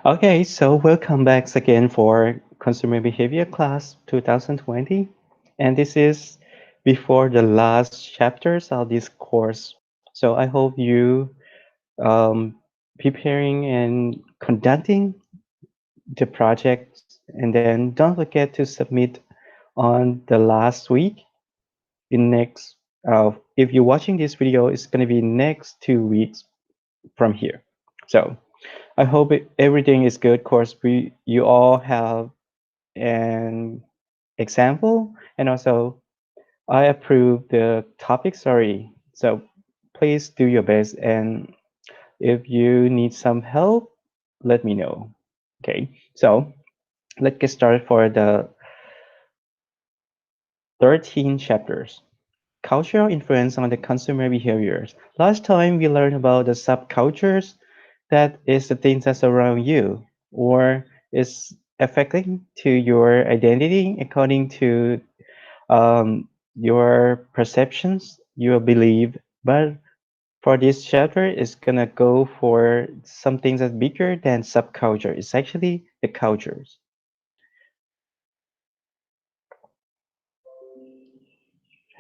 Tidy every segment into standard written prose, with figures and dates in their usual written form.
Okay, so welcome back again for Consumer Behavior Class 2020. And this is before the last chapters of this course. So I hope you preparing and conducting the project, and then don't forget to submit on the last week in next if you're watching this video, it's going to be next 2 weeks from here. So I hope everything is good. Of course, you all have an example, and also I approve the topics already. So please do your best, and if you need some help, let me know. Okay, so let's get started for the 13 chapters. Cultural influence on the consumer behaviors. Last time we learned about the subcultures, that is the things that's around you or is affecting to your identity according to your perceptions, your belief. But for this chapter, it's gonna go for something that's bigger than subculture. It's actually the cultures.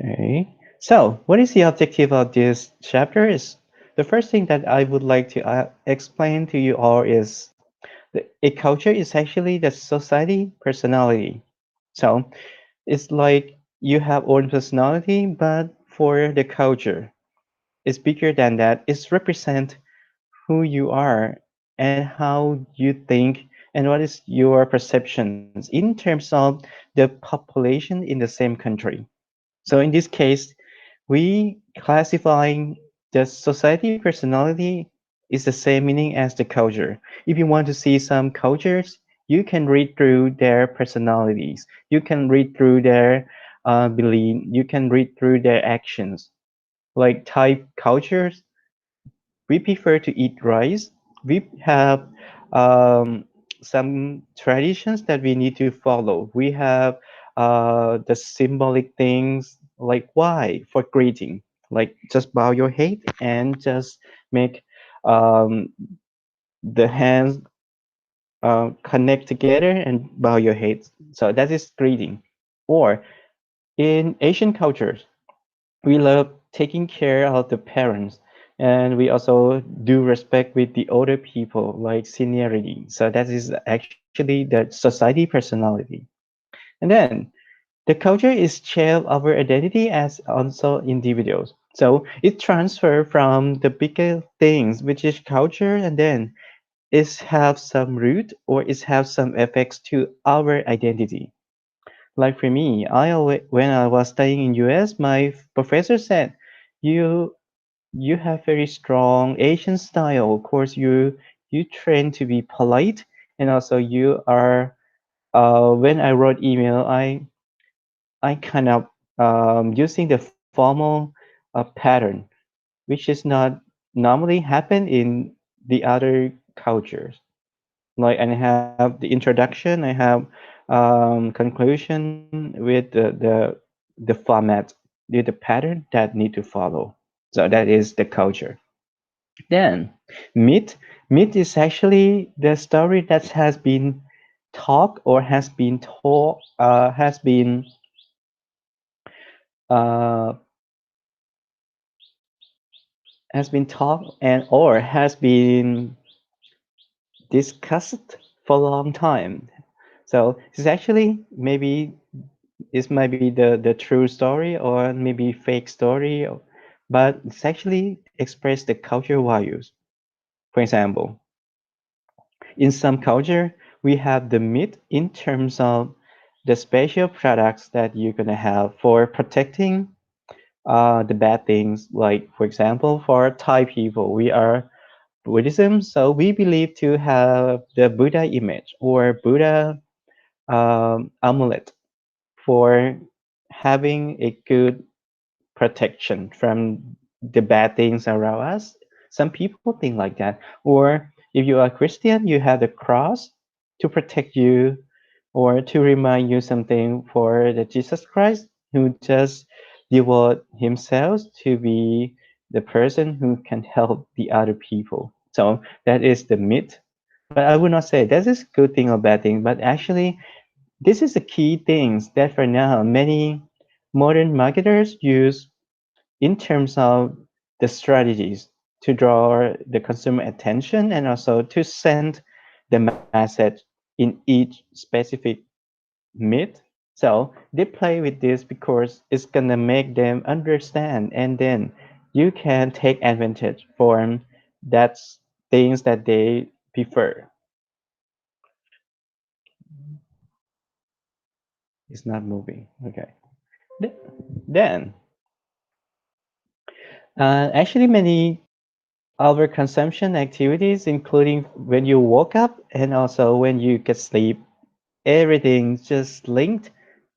Okay. So, what is the objective of this chapter? Is the first thing that I would like to explain to you all is a culture is actually the society personality. So, it's like you have own personality, but for the culture, it's bigger than that. It's represent who you are and how you think and what is your perceptions in terms of the population in the same country. So in this case, we classifying the society personality is the same meaning as the culture. If you want to see some cultures, you can read through their personalities. You can read through their belief. You can read through their actions. Like Thai cultures, we prefer to eat rice. We have um, some traditions that we need to follow. We have the symbolic things like why for greeting, like just bow your head and just make um, the hands connect together and bow your head. So that is greeting. Or in Asian cultures, we love taking care of the parents, and we also do respect with the older people like seniority. So that is actually the society personality. And then the culture is shape our identity as also individuals. So it transfer from the bigger things which is culture, and then it have some root or it have some effects to our identity. Like for me, when I was studying in US, my professor said, "You you have very strong Asian style. Of course, you train to be polite, and also you are." When I wrote email, I kind of using the formal pattern, which is not normally happen in the other cultures. Like I have the introduction, I have conclusion with the format, the pattern that need to follow. So that is the culture. Then myth, myth is actually the story that has been talked or uh, has been taught and or has been discussed for a long time. So it's actually maybe this might be the true story or maybe fake story, but it's actually express the cultural values. For example, in some culture, we have the myth in terms of the special products that you're gonna have for protecting the bad things. Like for example, for Thai people, we are Buddhism, so we believe to have the Buddha image or Buddha amulet for having a good protection from the bad things around us. Some people think like that. Or if you are Christian, you have the cross to protect you or to remind you something for the Jesus Christ who just devote himself to be the person who can help the other people. So that is the myth. But I would not say that is good thing or bad thing, but actually this is the key things that for now many modern marketers use in terms of the strategies to draw the consumer attention and also to send the message in each specific myth. So they play with this because it's gonna make them understand, and then you can take advantage from that things that they prefer. It's not moving. Okay. Th- Then, actually, many our consumption activities, including when you woke up and also when you get sleep, everything's just linked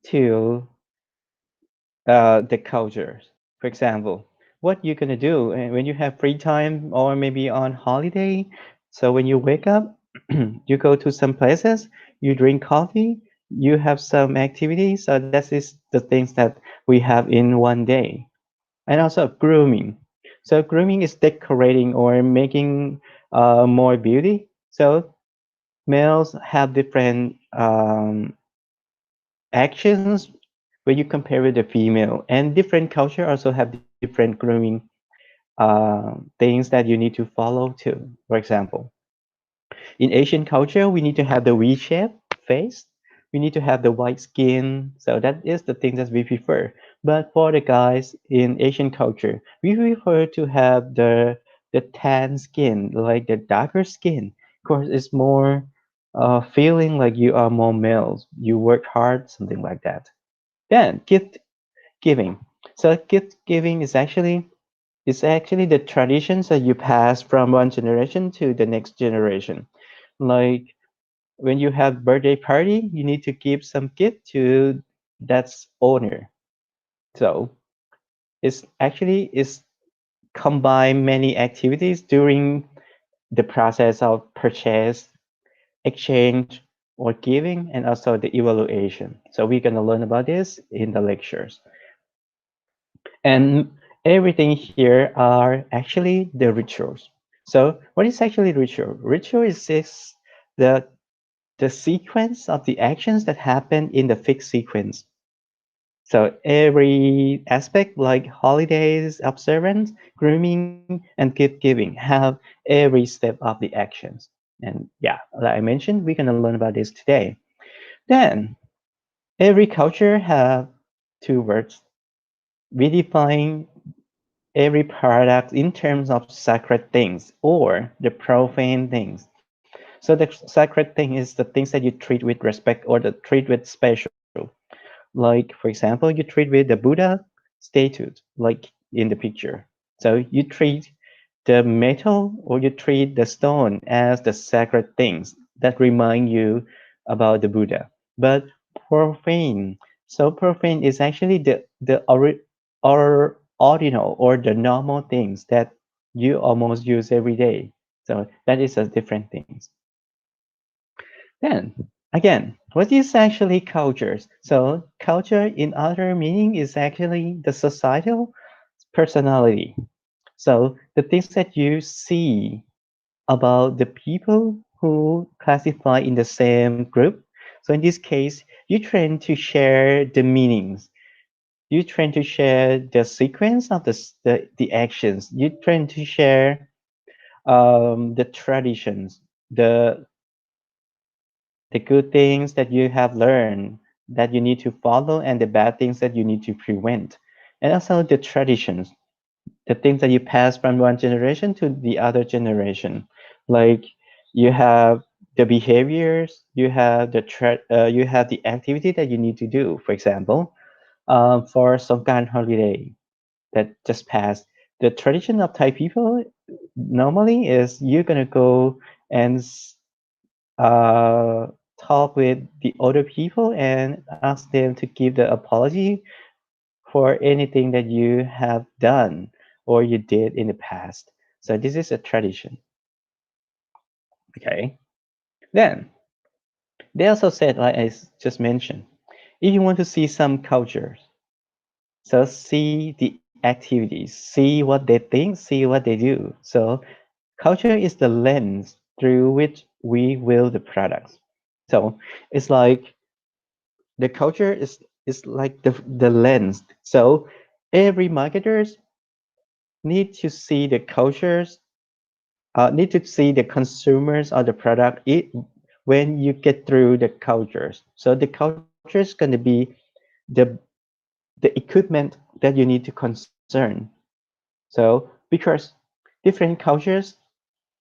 to the cultures. For example, what you're gonna do when you have free time or maybe on holiday. So when you wake up, you go to some places, you drink coffee, you have some activities. So that is the things that we have in one day. And also grooming. So grooming is decorating or making more beauty. So males have different actions when you compare with the female, and different culture also have different grooming things that you need to follow too. For example, in Asian culture, we need to have the V shape face. We need to have the white skin. So that is the thing that we prefer. But for the guys in Asian culture, we prefer to have the tan skin, like the darker skin. Of course, it's more feeling like you are more males. You work hard, something like that. Then gift giving. So gift giving is actually the traditions that you pass from one generation to the next generation. Like when you have birthday party, you need to give some gift to that's owner. So it's combine many activities during the process of purchase, exchange, or giving, and also the evaluation. So we're gonna learn about this in the lectures. And everything here are actually the rituals. So what is actually ritual? Ritual is this, the the sequence of the actions that happen in the fixed sequence. So every aspect like holidays, observance, grooming, and gift giving have every step of the actions. And yeah, like I mentioned, we're gonna learn about this today. Then every culture have two words. We define every product in terms of sacred things or the profane things. So the sacred thing is the things that you treat with respect or the treat with special. Like for example, you treat with the Buddha statue, like in the picture. So you treat the metal or you treat the stone as the sacred things that remind you about the Buddha. But profane, so profane is actually or ordinal or the normal things that you almost use every day. So that is a different things. Then again, what is actually cultures? So culture in other meaning is actually the societal personality. So the things that you see about the people who classify in the same group. So in this case, you tend to share the meanings. You tend to share the sequence of the actions. You tend to share the traditions, the good things that you have learned that you need to follow, and the bad things that you need to prevent. And also the traditions, the things that you pass from one generation to the other generation. Like you have the behaviors, you have the activity that you need to do. For example, for some kind of holiday that just passed, the tradition of Thai people normally is you're gonna go and uh, talk with the other people and ask them to give the apology for anything that you have done or you did in the past. So this is a tradition. Okay. Then they also said, like I just mentioned, if you want to see some cultures, so see the activities, see what they think, see what they do. So culture is the lens through which we view the products. So it's like the culture is like the lens. So every marketers need to see the cultures, need to see the consumers of the product when you get through the cultures. So the culture is going to be the the equipment that you need to concern. So because different cultures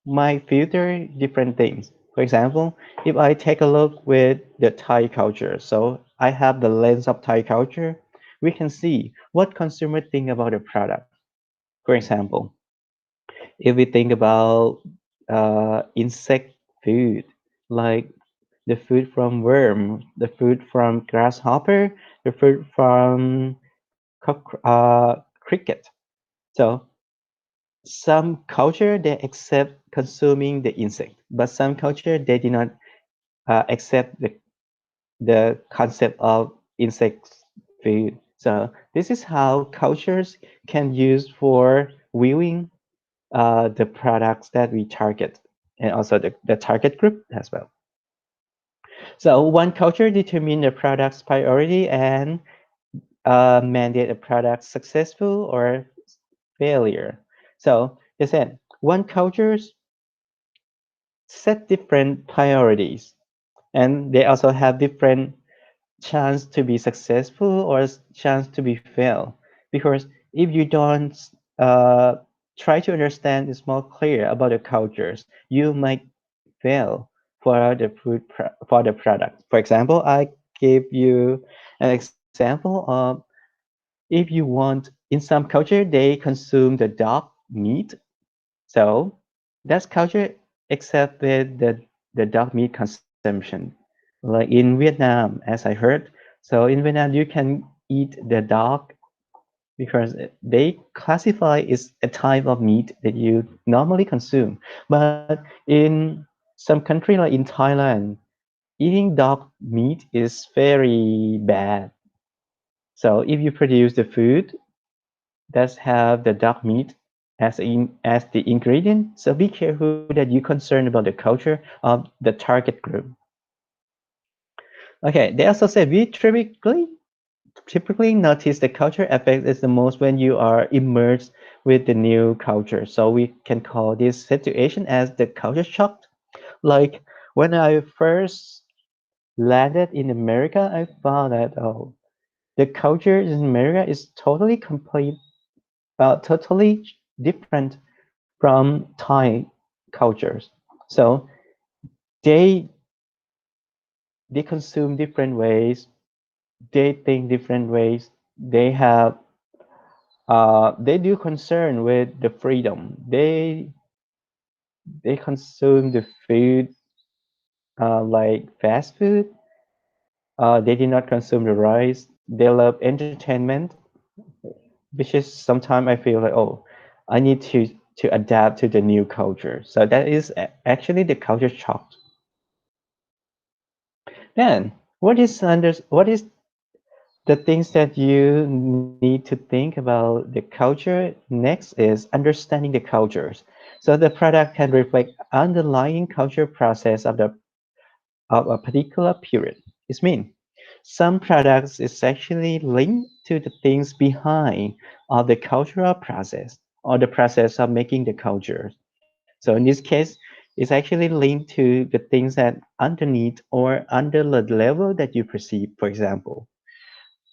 might filter different things. For example, if I take a look with the Thai culture, so I have the lens of Thai culture, we can see what consumers think about the product. For example, if we think about insect food, like the food from worm, the food from grasshopper, the food from cricket. So some culture they accept consuming the insect, but some culture they do not accept the concept of insect food. So this is how cultures can use for viewing the products that we target and also the target group as well. So one culture determine the product's priority and mandate a product successful or failure. So they said one cultures set different priorities and they also have different chance to be successful or chance to be fail because if you don't uh, try to understand it's more clear about the cultures you might fail for the for the product. For example, I give you an example of if you want in some culture they consume the dog meat, so that's culture accepted the dog meat consumption. Like in Vietnam, as I heard, so in Vietnam you can eat the dog because they classify is a type of meat that you normally consume. But in some country like in Thailand, eating dog meat is very bad. So if you produce the food that have the dog meat as the ingredient, so be careful that you're concerned about the culture of the target group. Okay, they also say we typically notice the culture effect is the most when you are immersed with the new culture. So we can call this situation as the culture shock. Like when I first landed in America, I found that oh, the culture in America is totally different from Thai cultures. So they they consume different ways, they think different ways, they do concern with the freedom. They consume the food like fast food. They did not consume the rice. They love entertainment, which is sometimes I feel like oh, I need to adapt to the new culture. So that is actually the culture shock. Then what is the things that you need to think about the culture next is understanding the cultures. So the product can reflect underlying culture process of a particular period. It means some products is actually linked to the things behind of the cultural process or the process of making the culture. So in this case, it's actually linked to the things that underneath or under the level that you perceive. For example,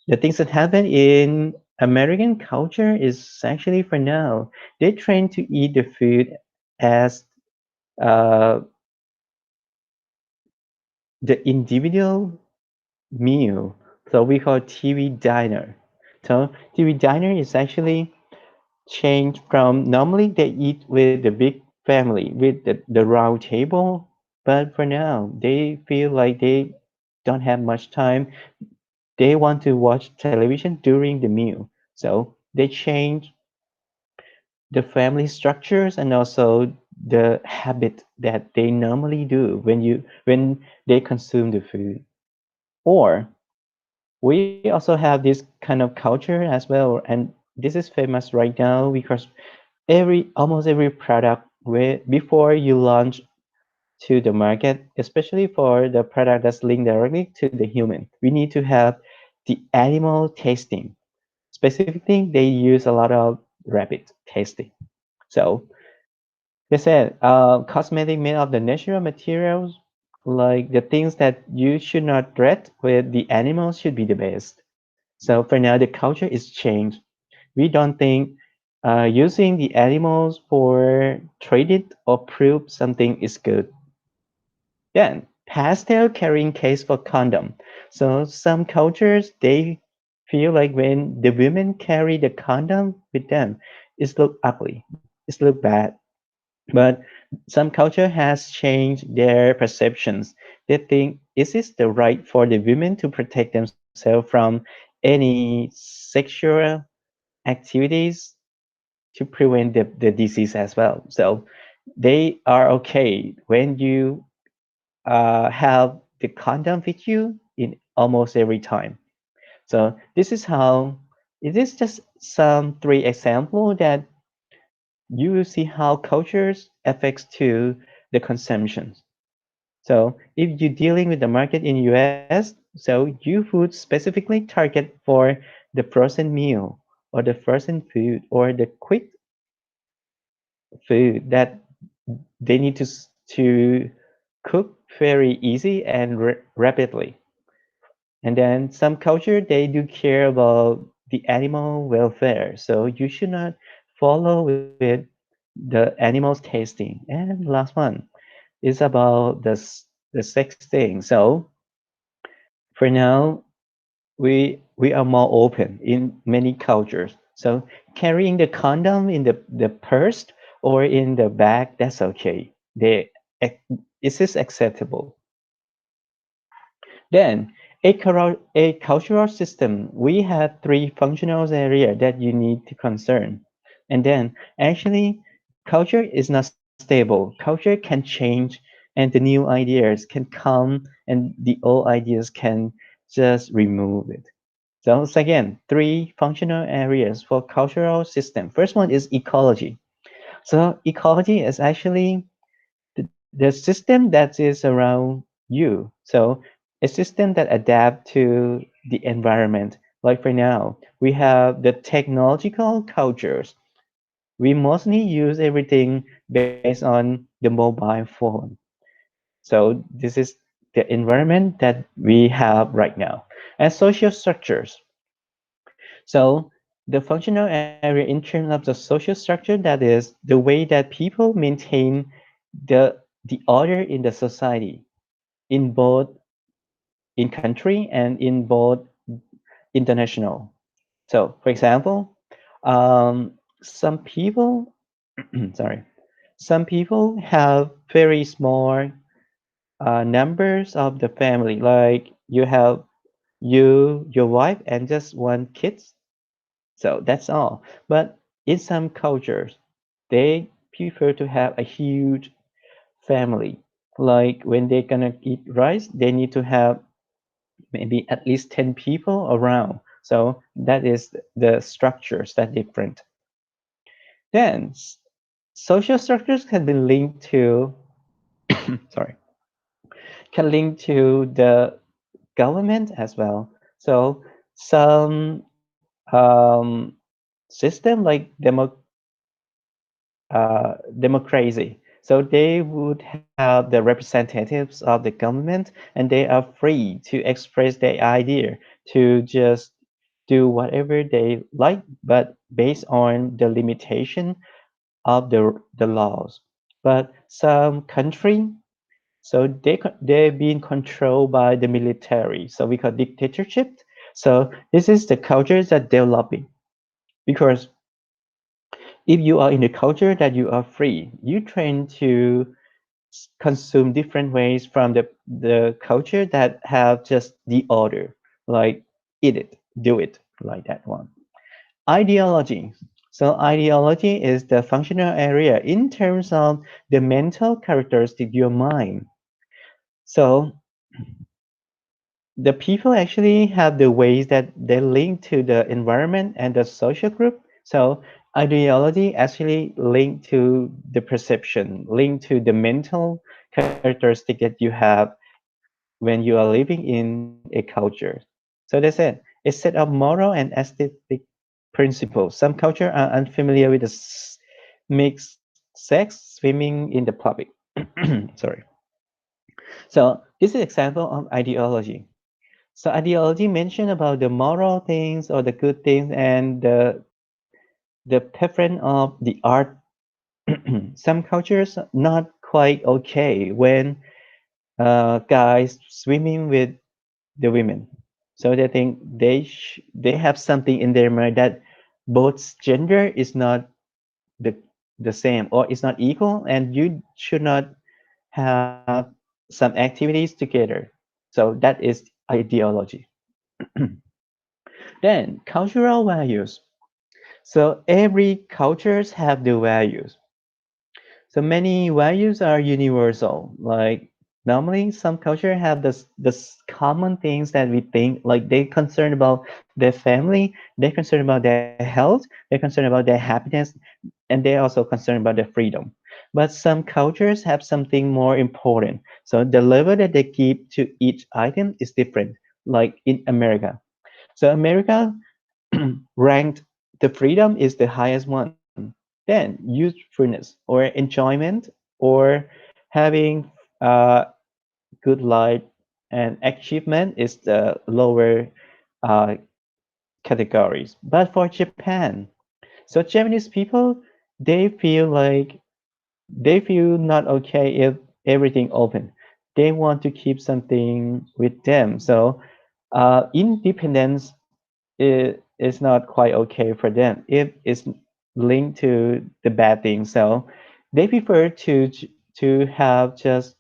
the things that happen in American culture is actually for now they train to eat the food as uh, the individual meal. So we call TV diner. So TV diner is actually changed from normally they eat with the big family with the round table, but for now they feel like they don't have much time. They want to watch television during the meal. So they change the family structures and also the habit that they normally do when they consume the food. Or we also have this kind of culture as well, and this is famous right now because every almost every product before you launch to the market, especially for the product that's linked directly to the human. We need to have the animal testing. Specifically, they use a lot of rapid testing. So they said cosmetic made of the natural materials, like the things that you should not threat with the animals should be the best. So for now, the culture is changed. We don't think using the animals for trade it or prove something is good. Then pastel carrying case for condom. So some cultures they feel like when the women carry the condom with them, it look ugly, it look bad. But some culture has changed their perceptions. They think is this the right for the women to protect themselves from any sexual activities to prevent the disease as well. So they are okay when you have the condom with you in almost every time. So this is how it is just some three example that you will see how cultures affects to the consumption. So if you're dealing with the market in US, so you would specifically target for the frozen meal or the frozen food or the quick food that they need to cook very easy and rapidly. And then some culture they do care about the animal welfare. So you should not follow with the animals tasting. And last one is about the sex thing. So for now we are more open in many cultures. So carrying the condom in the purse or in the bag, that's okay. This is acceptable. Then a cultural system, we have three functional areas that you need to concern. And then actually culture is not stable. Culture can change and the new ideas can come and the old ideas can just remove it. So it's again three functional areas for cultural system. First one is ecology. So ecology is actually the system that is around you. So a system that adapt to the environment. Like for now, we have the technological cultures. We mostly use everything based on the mobile phone. So this is the environment that we have right now. And social structures. So the functional area in terms of the social structure, that is the way that people maintain the order in the society in both in country and in both international. So for example, some people sorry, some people have very small numbers of the family, like you have you, your wife, and just one kids. So that's all. But in some cultures, they prefer to have a huge family. Like when they're gonna eat rice, they need to have maybe at least 10 people around. So that is the structures that different. Then social structures can be linked to sorry, can link to the government as well. So some system like democracy. So they would have the representatives of the government, and they are free to express their idea to just do whatever they like, but based on the limitation of the laws. But some country, so they're being controlled by the military. So we call dictatorship. So this is the cultures that developing because if you are in a culture that you are free, you train to consume different ways from the culture that have just the order, like eat it, do it, like that one. Ideology. So ideology is the functional area in terms of the mental characteristic your mind. So the people actually have the ways that they link to the environment and the social group. So Ideology actually linked to the perception, linked to the mental characteristic that you have when you are living in a culture. So that's it. A set of moral and aesthetic principles. Some cultures are unfamiliar with the mixed sex swimming in the public. Sorry. So this is example of ideology. So ideology mentioned about the moral things or the good things and the preference of the art. Some cultures not quite okay when guys swimming with the women. So they think they have something in their mind that both gender is not the the same or is not equal, and you should not have some activities together. So that is ideology. Then cultural values. So every cultures have the values. So many values are universal. Like normally, some culture have this common things that we think like they concerned about their family, they're concerned about their health, they're concerned about their happiness, and they're also concerned about their freedom. But some cultures have something more important. So the level that they give to each item is different. Like in America. So America ranked the freedom is the highest one. Then usefulness or enjoyment or having uh, good life and achievement is the lower uh, categories. But for Japan, so Japanese people they feel like they feel not okay if everything open. They want to keep something with them. So independence is not quite okay for them if it's linked to the bad thing. So they prefer to have just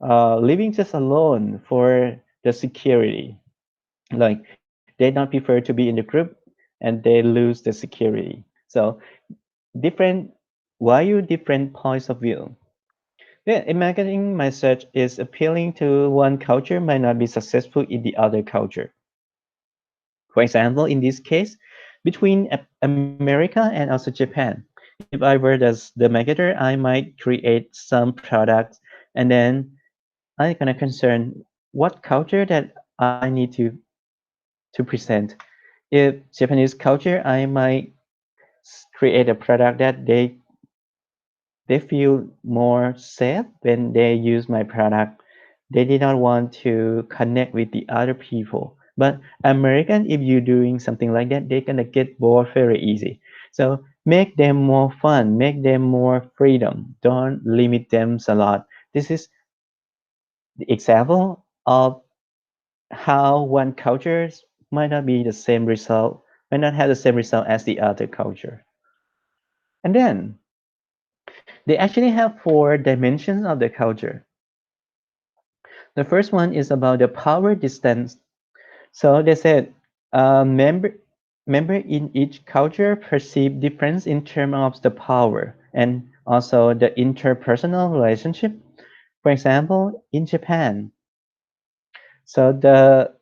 living just alone for the security. Like they don't prefer to be in the group and they lose the security. So different value, different points of view. Yeah, imagining message is appealing to one culture might not be successful in the other culture. For example, in this case, between America and also Japan, if I were the marketer, I might create some products and then I kind of concern what culture that I need to present. If Japanese culture, I might create a product that they feel more safe when they use my product. They did not want to connect with the other people. But American, if you're doing something like that, they're gonna get bored very easy. So make them more fun, make them more freedom. Don't limit them a lot. This is the example of how one culture might not be the same result, might not have the same result as the other culture. And then they actually have four dimensions of the culture. The first one is about the power distance. So they said member in each culture perceive difference in terms of the power and also the interpersonal relationship. For example, in Japan, so the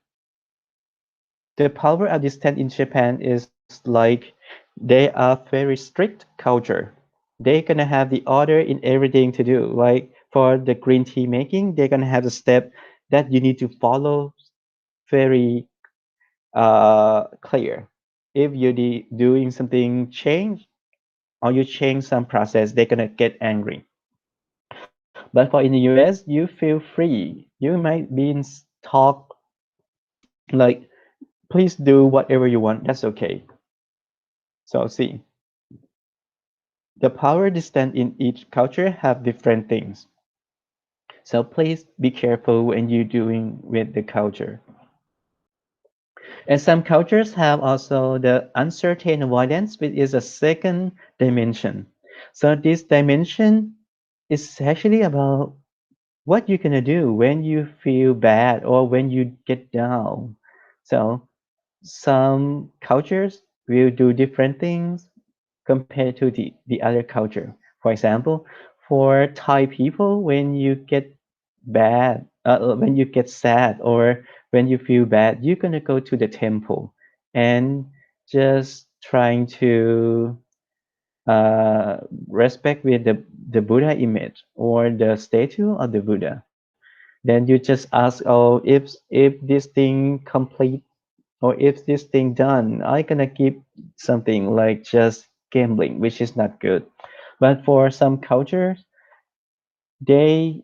power of distance in Japan is like they are very strict culture. They're gonna have the order in everything to do. Like for the green tea making, they're gonna have the step that you need to follow very clear. If you're doing something change or you change some process, they're gonna get angry. But for in the US, you feel free. You might be in talk like, please do whatever you want. That's okay. So see, the power distance in each culture have different things. So please be careful when you're doing with the culture. And some cultures have also the uncertain avoidance, which is a second dimension. So this dimension is actually about what you're gonna do when you feel bad or when you get down. So some cultures will do different things compared to the other culture. For example, for Thai people, when you get when you get sad or when you feel bad, you're gonna go to the temple and just trying to respect with the Buddha image or the statue of the Buddha, then you just ask, oh, if this thing complete or if this thing done, I gonna give something like just gambling, which is not good. But for some cultures, they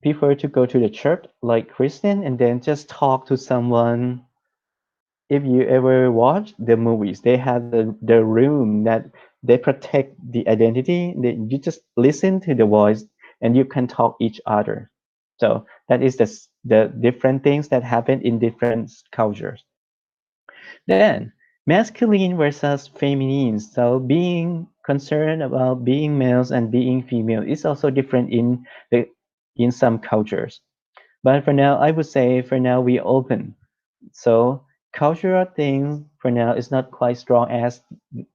prefer to go to the church like Christian and then just talk to someone. If you ever watch the movies, they have the room that they protect the identity. You just listen to the voice and you can talk each other. So that is the different things that happen in different cultures. Then masculine versus feminine. So being concerned about being males and being female is also different the in some cultures. But for now, I would say for now we open. So cultural things for now is not quite strong as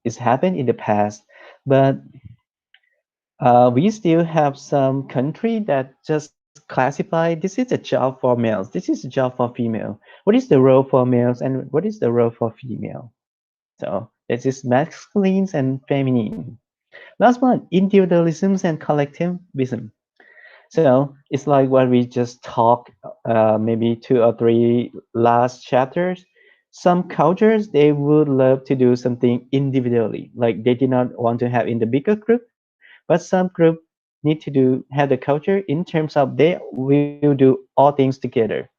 it's happened in the past, but we still have some country that just classify this is a job for males, this is a job for female. What is the role for males and what is the role for female? So this is masculine and feminine. Last one, individualism and collectivism. So it's like what we just talked, maybe two or three last chapters. Some cultures they would love to do something individually, like they did not want to have in the bigger group, but some group need to have the culture in terms of they will do all things together.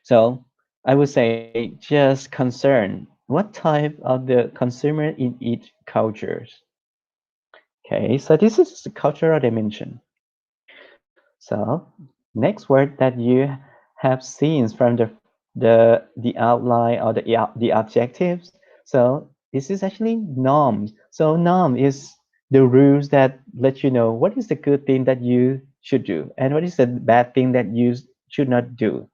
So I would say just concern what type of the consumer in each cultures. Okay, so this is the cultural dimension. So next word that you have seen from the outline or the objectives. So this is actually norms. So norm is the rules that let you know what is the good thing that you should do and what is the bad thing that you should not do.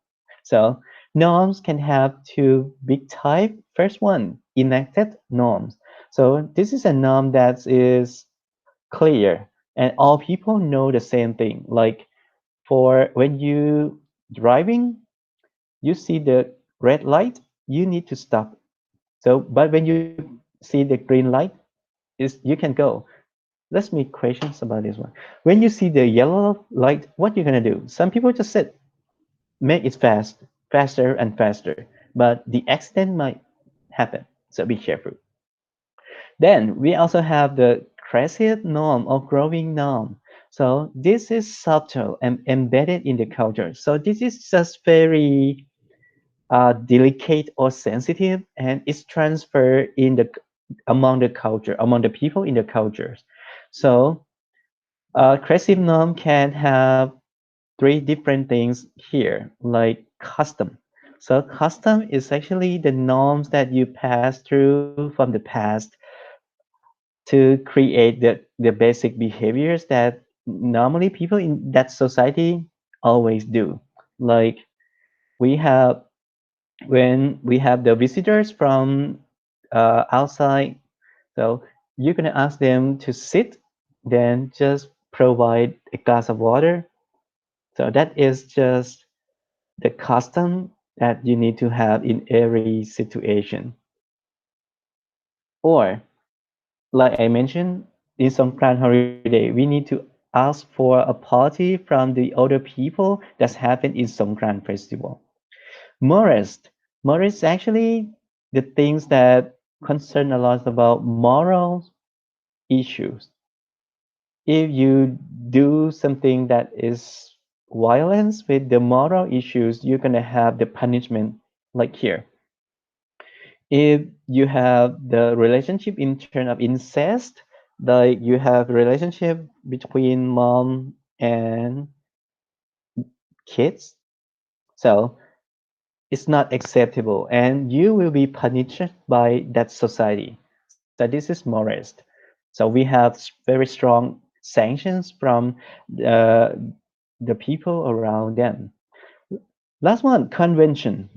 So norms can have two big type. First one, enacted norms. So this is a norm that is clear and all people know the same thing. Like for when you driving, you see the red light, you need to stop. So, but when you see the green light, is you can go. Let's make questions about this one. When you see the yellow light, what you gonna do? Some people just said make it faster and faster, but the accident might happen. So be careful. Then we also have the crescent norm or growing norm. So this is subtle and embedded in the culture. So this is just very delicate or sensitive, and it's transferred in the among the culture, among the people in the cultures. So crescent norm can have three different things here, like custom. So custom is actually the norms that you pass through from the past to create the basic behaviors that normally people in that society always do. Like we have when we have the visitors from outside, so you're gonna ask them to sit, then just provide a glass of water. So that is just the custom that you need to have in every situation. Or like I mentioned, in Songkran holiday, we need to ask for a party from the other people that's happened in Songkran festival. Morest. Morest actually the things that concern a lot about moral issues. If you do something that is violence with the moral issues, you're gonna have the punishment like here. If you have the relationship in terms of incest, like you have relationship between mom and kids, so it's not acceptable and you will be punished by that society. So this is moralist. So we have very strong sanctions from uh, the people around them. Last one, convention.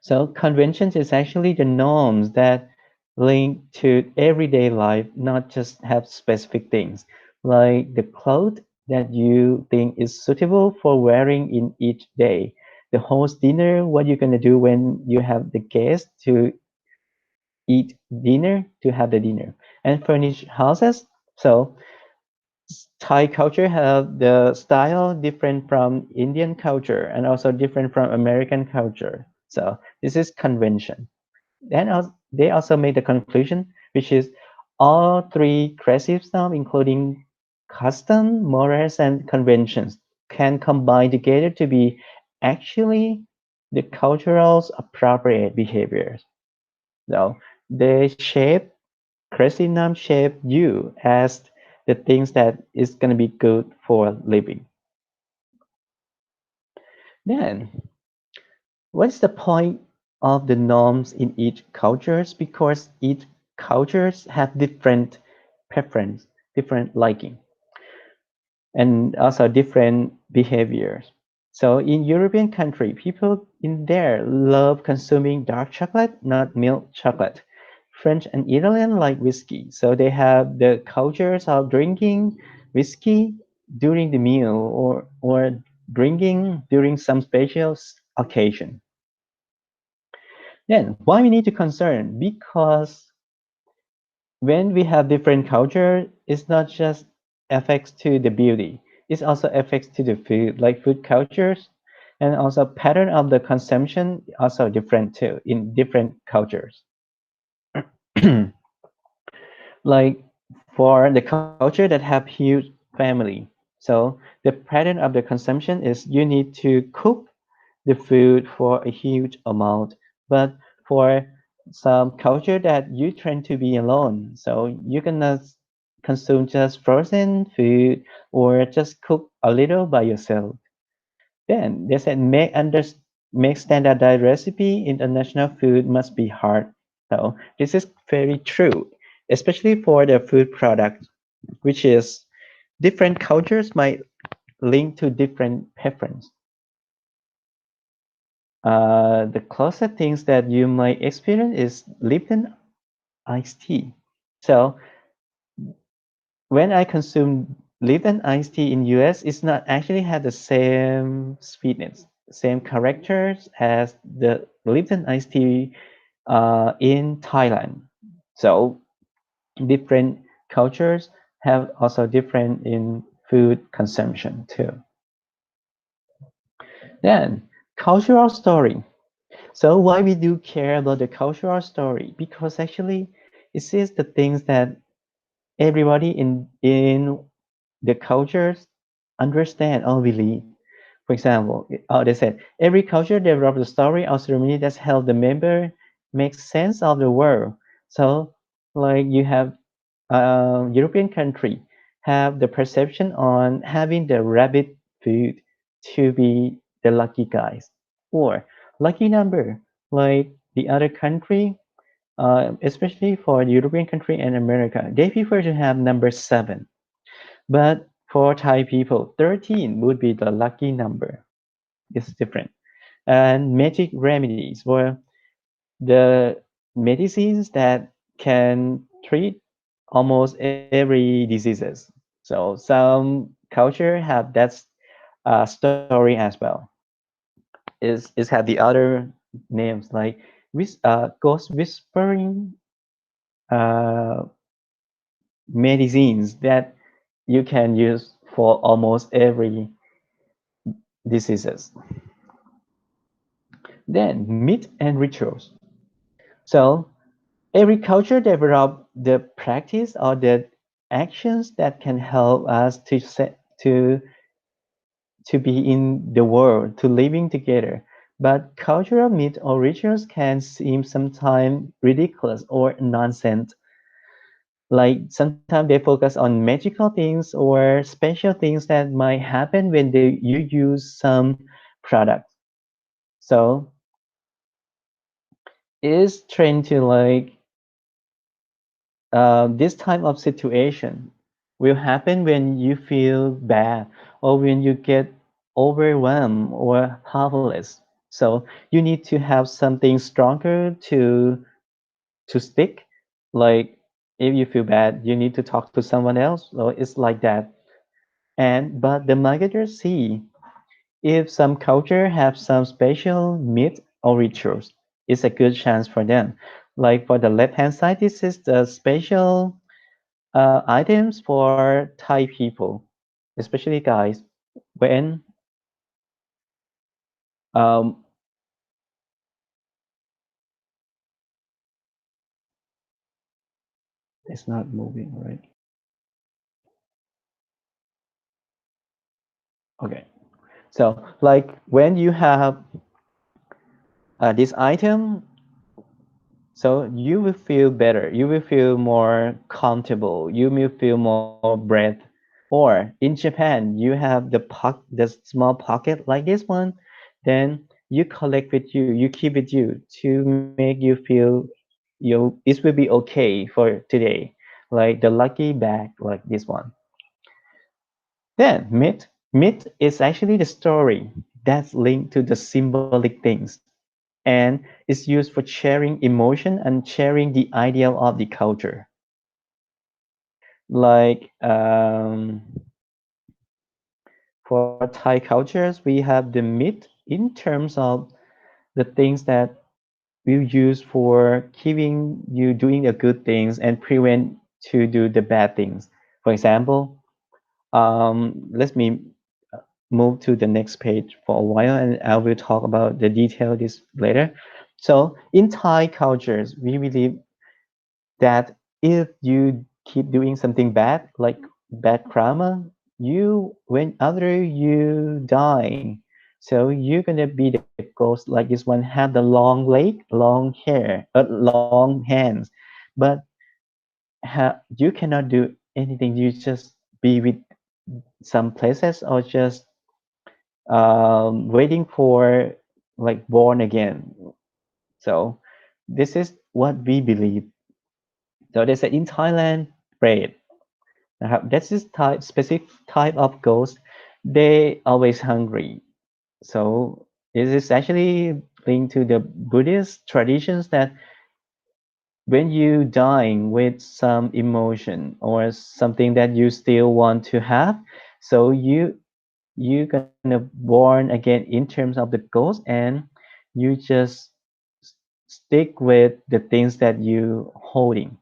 So conventions is actually the norms that link to everyday life, not just have specific things like the clothes that you think is suitable for wearing in each day. The host dinner, what you're gonna do when you have the guest to eat dinner to have the dinner and furnish houses. So Thai culture have the style different from Indian culture and also different from American culture. So this is convention. Then they also made the conclusion, which is all three creative styles, including custom, morals, and conventions, can combine together to be actually the cultural appropriate behaviors. So they shape Christinam shape you as the things that is going to be good for living. Then, what's the point of the norms in each cultures? Because each cultures have different preference, different liking, and also different behaviors. So in European country, people in there love consuming dark chocolate, not milk chocolate. French and Italian like whiskey, so they have the cultures of drinking whiskey during the meal or drinking during some special occasion. Then why we need to concern? Because when we have different culture, it's not just affects to the beauty. It also affects to the food, like food cultures, and also pattern of the consumption also different too in different cultures. Like for the culture that have huge family, so the pattern of the consumption is you need to cook the food for a huge amount. But for some culture that you tend to be alone, so you cannot consume just frozen food or just cook a little by yourself. Then they said make standardized recipe international food must be hard. So this is very true, especially for the food product, which is different cultures might link to different preference. The closer things that you might experience is Lipton iced tea. So when I consume Lipton iced tea in US, it's not actually had the same sweetness, same characters as the Lipton iced tea in Thailand. So different cultures have also different in food consumption too. Then cultural story. So why we do care about the cultural story? Because actually it says the things that everybody in the cultures understand or believe. For example, they said every culture develops a story or ceremony that help the member make sense of the world. So like you have European country have the perception on having the rabbit food to be the lucky guys or lucky number. Like the other country, especially for the European country and America, they prefer to have number seven. But for Thai people, 13 would be the lucky number. It's different. And magic remedies were the medicines that can treat almost every diseases. So some culture have that story as well. Is have the other names like ghost whispering uh, medicines that you can use for almost every diseases. Then myth and rituals. So every culture develop the practice or the actions that can help us to be in the world, to living together. But cultural myth or rituals can seem sometimes ridiculous or nonsense. Like sometimes they focus on magical things or special things that might happen when you use some product. So it's trying to like this type of situation will happen when you feel bad or when you get overwhelmed or helpless. So you need to have something stronger to stick. Like if you feel bad, you need to talk to someone else. So it's like that. And but the marketers see if some culture have some special myth or rituals, it's a good chance for them. Like for the left hand side, this is the special items for Thai people, especially guys. When um, it's not moving, right? Okay. So like when you have this item, so you will feel better. You will feel more comfortable. You will feel more breath. Or in Japan, you have the small pocket like this one. Then you collect with you. You keep with you to make you feel it will be okay for today. Like the lucky bag, like this one. Then myth is actually the story that's linked to the symbolic things and is used for sharing emotion and sharing the idea of the culture. Like for Thai cultures, we have the myth in terms of the things that we use for keeping you doing the good things and prevent to do the bad things. For example, let me move to the next page for a while and I will talk about the detail this later. So in Thai cultures, we believe that if you keep doing something bad, like bad karma, you when after you die, so you're gonna be the ghost like this one, have the long leg, long hair, long hands, but you cannot do anything. You just be with some places or just waiting for like born again. So this is what we believe. So they said in Thailand, pray. That's this type specific type of ghost. They always hungry. So it is actually linked to the Buddhist traditions that when you dying with some emotion or something that you still want to have, so you gonna born again in terms of the ghost and you just stick with the things that you holding.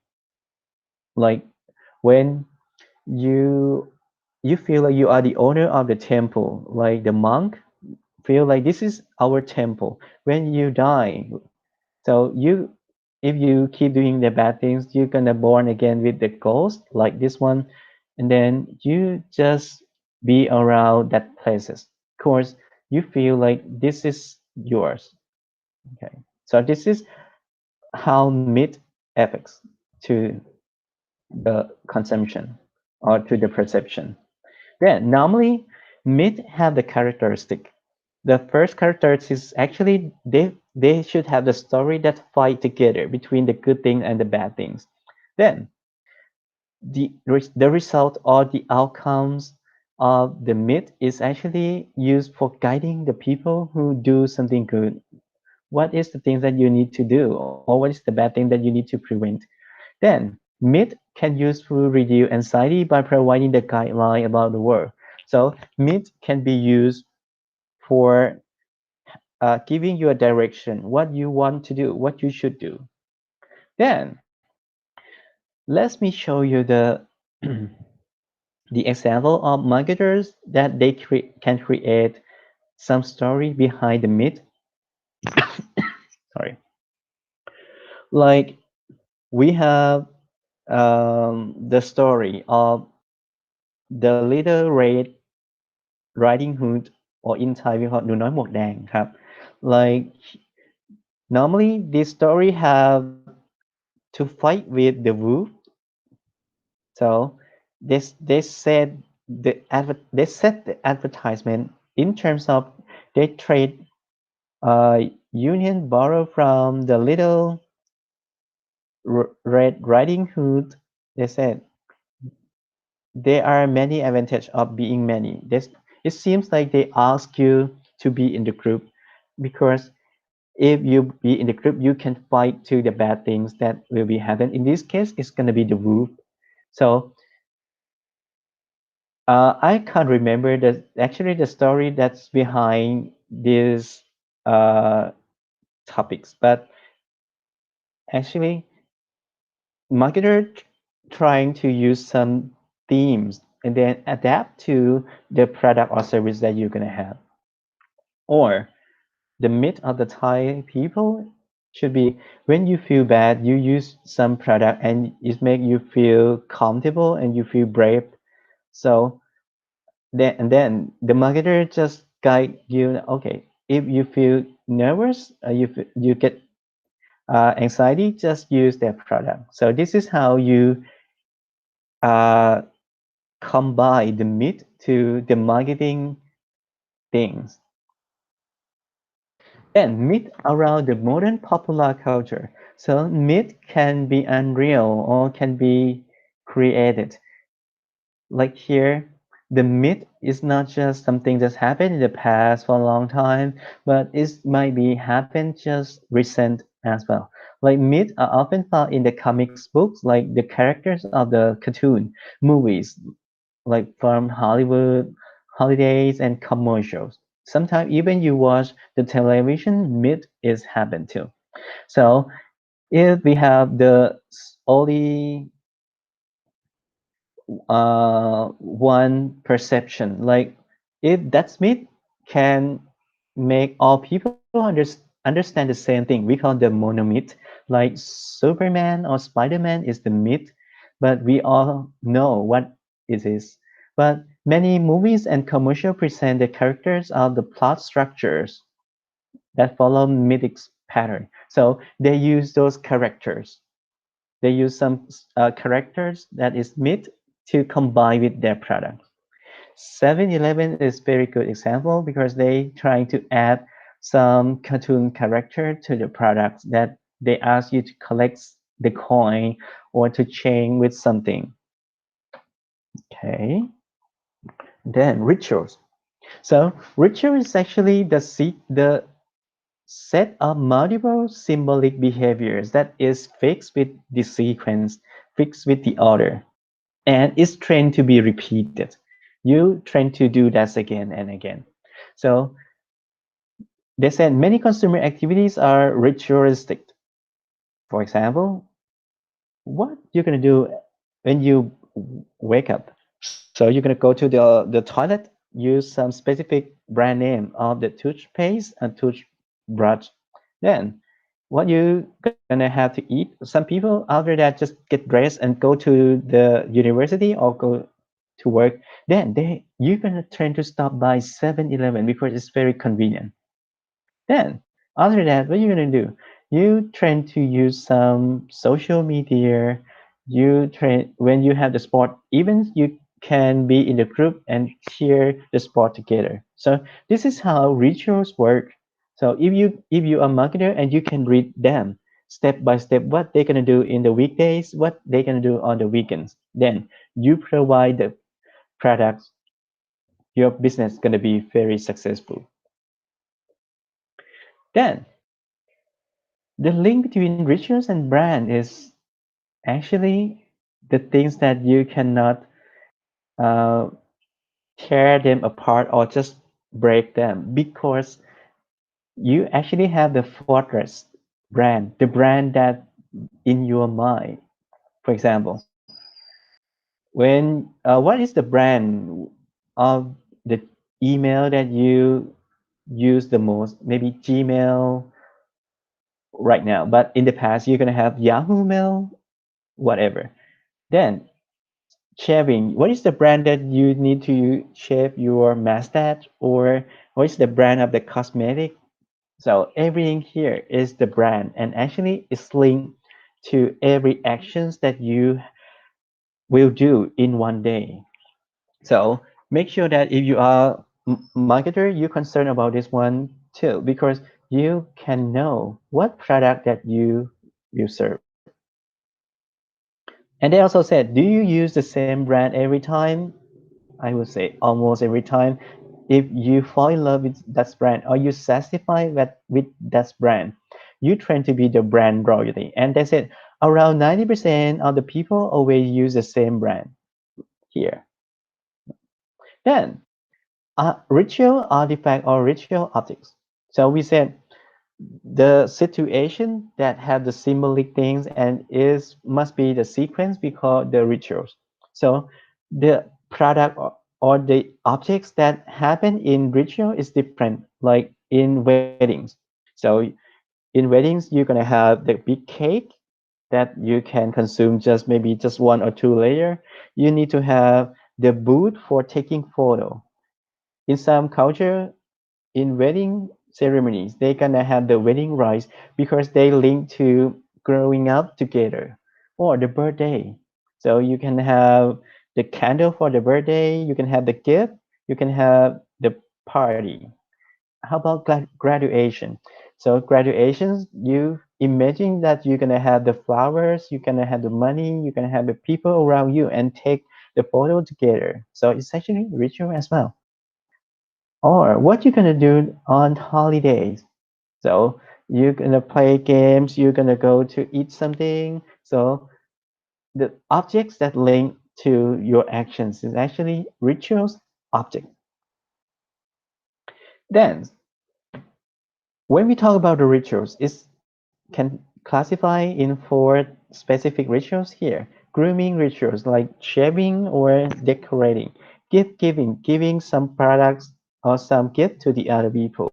Like when you you feel like you are the owner of the temple, like the monk feel like this is our temple. When you die, so you if you keep doing the bad things, you're gonna born again with the ghost like this one, and then you just be around that places. Of course, you feel like this is yours. Okay, so this is how meat affects to the consumption or to the perception. Then normally myth have the characteristic. The first characteristic is actually they should have the story that fight together between the good things and the bad things. Then the result or the outcomes of the myth is actually used for guiding the people who do something good. What is the things that you need to do, or what is the bad thing that you need to prevent? Then myth can usefully reduce anxiety by providing the guideline about the world. So myth can be used for giving you a direction, what you want to do, what you should do. Then let me show you the the example of marketers that they can create some story behind the myth. Sorry, like we have the story of the little red riding hood, or in Thai we call หนูน้อยหมวกแดงครับ like normally this story have to fight with the wolf. So they said they set the advertisement in terms of they trade Union borrow from the little Red Riding Hood. They said there are many advantages of being many. It seems like they ask you to be in the group because if you be in the group, you can fight to the bad things that will be happen. In this case, it's gonna be the wolf. So I can't remember the story that's behind these uh, topics, but actually marketer trying to use some themes and then adapt to the product or service that you're gonna have. Or the myth of the Thai people should be when you feel bad, you use some product and it make you feel comfortable and you feel brave. So then the marketer just guide you. Okay, if you feel nervous, you get anxiety, just use their product. So this is how you uh, combine the myth to the marketing things. Then myth around the modern popular culture. So myth can be unreal or can be created. Like here, the myth is not just something that's happened in the past for a long time, but it might be happened just recent as well. Like myths are often found in the comics books, like the characters of the cartoon movies, like from Hollywood, holidays, and commercials. Sometimes even you watch the television, myth is happened too. So if we have the only one perception, like if that's myth can make all people understand the same thing. We call the monomyth. Like Superman or Spider-Man is the myth, but we all know what it is. But many movies and commercial present the characters of the plot structures that follow mythic pattern. So they use those characters. They use some characters that is myth to combine with their product. 7-Eleven is very good example because they trying to add some cartoon character to the products that they ask you to collect the coin or to chain with something. Okay. Then rituals. So ritual is actually the set of multiple symbolic behaviors that is fixed with the sequence, fixed with the order, and is trained to be repeated. You train to do that again and again. So they said many consumer activities are ritualistic. For example, what you're gonna do when you wake up. So you're gonna go to the toilet, use some specific brand name of the toothpaste and toothbrush. Then what you gonna have to eat? Some people after that just get dressed and go to the university or go to work. Then you're gonna try to stop by 7-Eleven because it's very convenient. Then, after that, what are you gonna do? You try to use some social media. You try when you have the sport, even you can be in the group and cheer the sport together. So this is how rituals work. So if you are a marketer and you can read them step by step what they're gonna do in the weekdays, what they're gonna do on the weekends, then you provide the products. Your business gonna be very successful. Then the link between rituals and brand is actually the things that you cannot uh, tear them apart or just break them because you actually have the fortress brand, the brand that in your mind. For example, what is the brand of the email that you use the most? Maybe Gmail right now, but in the past you're gonna have Yahoo Mail, whatever. Then shaving. What is the brand that you need to shave your mustache, or what is the brand of the cosmetic? So everything here is the brand, and actually it's linked to every actions that you will do in one day. So make sure that if you are marketer, you're concerned about this one too, because you can know what product that you will serve. And they also said, do you use the same brand every time? I would say almost every time. If you fall in love with that brand or you satisfy with that brand, you tend to be the brand royalty. And they said around 90% of the people always use the same brand here. Then ritual artifact or ritual optics. So we said the situation that have the symbolic things and is must be the sequence we call the rituals. So the product or the objects that happen in ritual is different, like in weddings. So in weddings you're gonna have the big cake that you can consume just maybe just one or two layer. You need to have the booth for taking photo. In some culture, in wedding ceremonies, they gonna have the wedding rites because they link to growing up together or the birthday. So you can have the candle for the birthday, you can have the gift, you can have the party. How about graduation? So graduations, you imagine that you're gonna have the flowers, you're gonna have the money, you're gonna have the people around you and take the photo together. So it's actually ritual as well. Or what you're gonna do on holidays. So you're gonna play games, you're gonna go to eat something. So the objects that link to your actions is actually rituals object. Then when we talk about the rituals, it can classify in four specific rituals here. Grooming rituals like shaving or decorating. Gift giving, giving some products or some gift to the other people.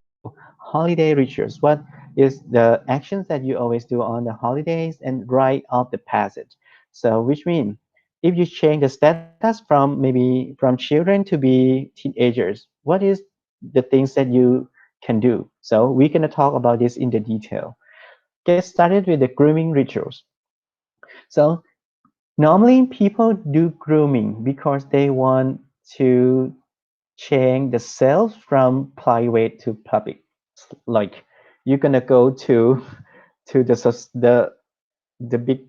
Holiday rituals, what is the actions that you always do on the holidays and rite of the passage. So which means if you change the status from maybe from children to be teenagers, what is the things that you can do? So we're gonna talk about this in the detail. Get started with the grooming rituals. So normally people do grooming because they want to change the self from private to public. Like you're gonna go to the big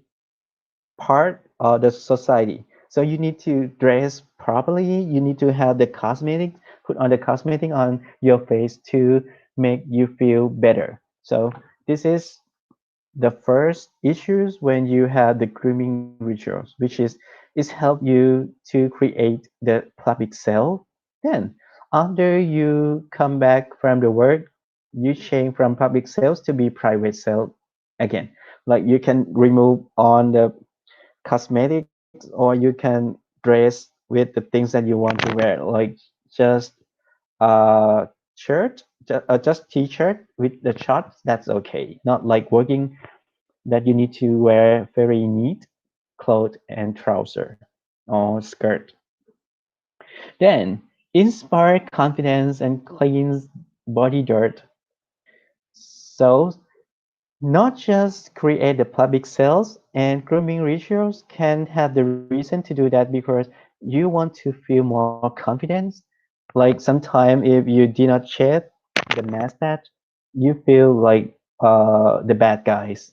part of the society. So you need to dress properly. You need to have the cosmetic, put on the cosmetic on your face to make you feel better. So this is the first issues when you have the grooming rituals, which is help you to create the public self. Then after you come back from the work, you change from public sales to be private sale again. Like you can remove on the cosmetics or you can dress with the things that you want to wear, like just uh shirt, just t-shirt with the shorts. That's okay. Not like working that you need to wear very neat clothes and trouser or skirt. Then inspire confidence and cleans body dirt. So not just create the public sales and grooming rituals can have the reason to do that because you want to feel more confidence. Like sometimes if you did not shave the mustache, you feel like the bad guys.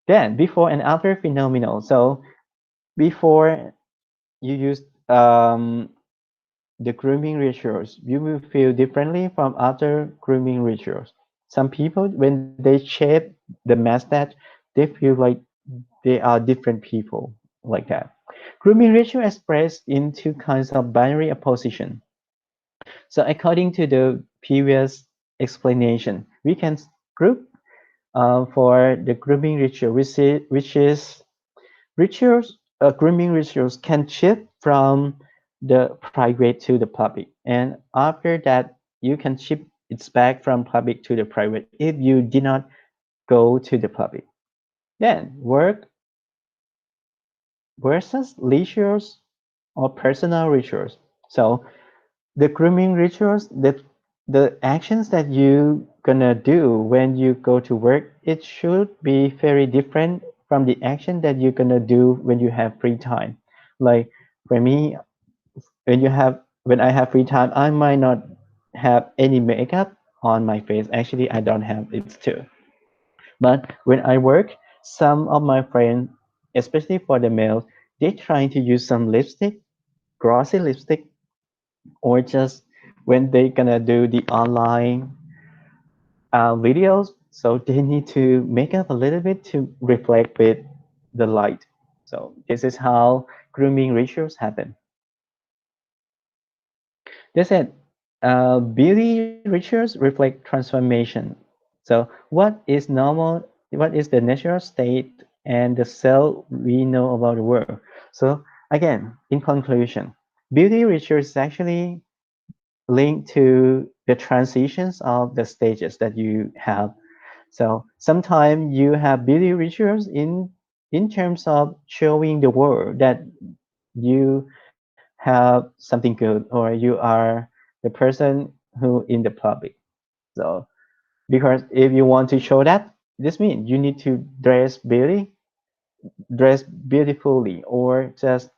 Then before and after phenomenal. So before you use the grooming rituals, you will feel differently from other grooming rituals. Some people, when they shave the mustache, they feel like they are different people like that. Grooming ritual expressed in two kinds of binary opposition. So according to the previous explanation, we can group for the grooming ritual, which is rituals, grooming rituals can shift from the private to the public. And after that, you can shift it back from public to the private if you did not go to the public. Then work versus leisures or personal rituals. So the grooming rituals, the actions that you gonna do when you go to work, it should be very different from the action that you're gonna do when you have free time. Like for me, when I have free time, I might not have any makeup on my face. Actually, I don't have it too. But when I work, some of my friends, especially for the male, they trying to use some lipstick, glossy lipstick, or just when they gonna do the online videos, so they need to make up a little bit to reflect with the light. So this is how grooming rituals happen. They said beauty rituals reflect transformation. So what is normal, what is the natural state and the cell we know about the world? So again, in conclusion, beauty research is actually linked to the transitions of the stages that you have. So sometimes you have beauty rituals in terms of showing the world that you have something good or you are the person who in the public. So because if you want to show that, this means you need to dress beautifully, or just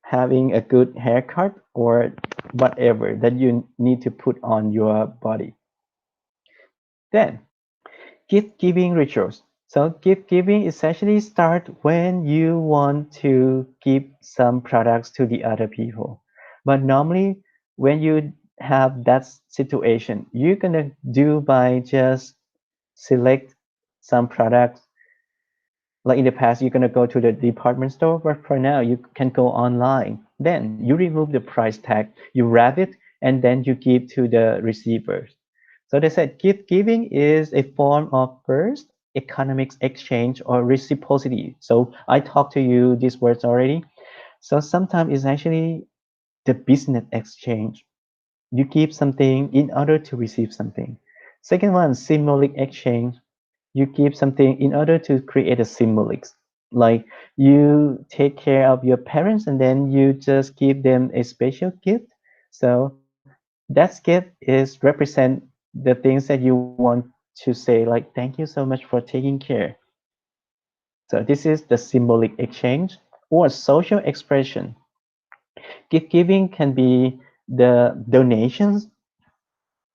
having a good haircut or whatever that you need to put on your body. Then gift giving rituals. So gift giving essentially start when you want to give some products to the other people. But normally when you have that situation, you're gonna do by just select some products. Like in the past, you're gonna go to the department store, but for now you can go online. Then you remove the price tag, you wrap it, and then you give to the receivers. So they said gift giving is a form of first economics exchange or reciprocity. So I talked to you these words already. So sometimes it's actually the business exchange. You give something in order to receive something. Second one, symbolic exchange. You give something in order to create a symbolic. Like you take care of your parents and then you just give them a special gift. So that gift is represent the things that you want to say, like thank you so much for taking care. So this is the symbolic exchange or social expression. Gift giving can be the donations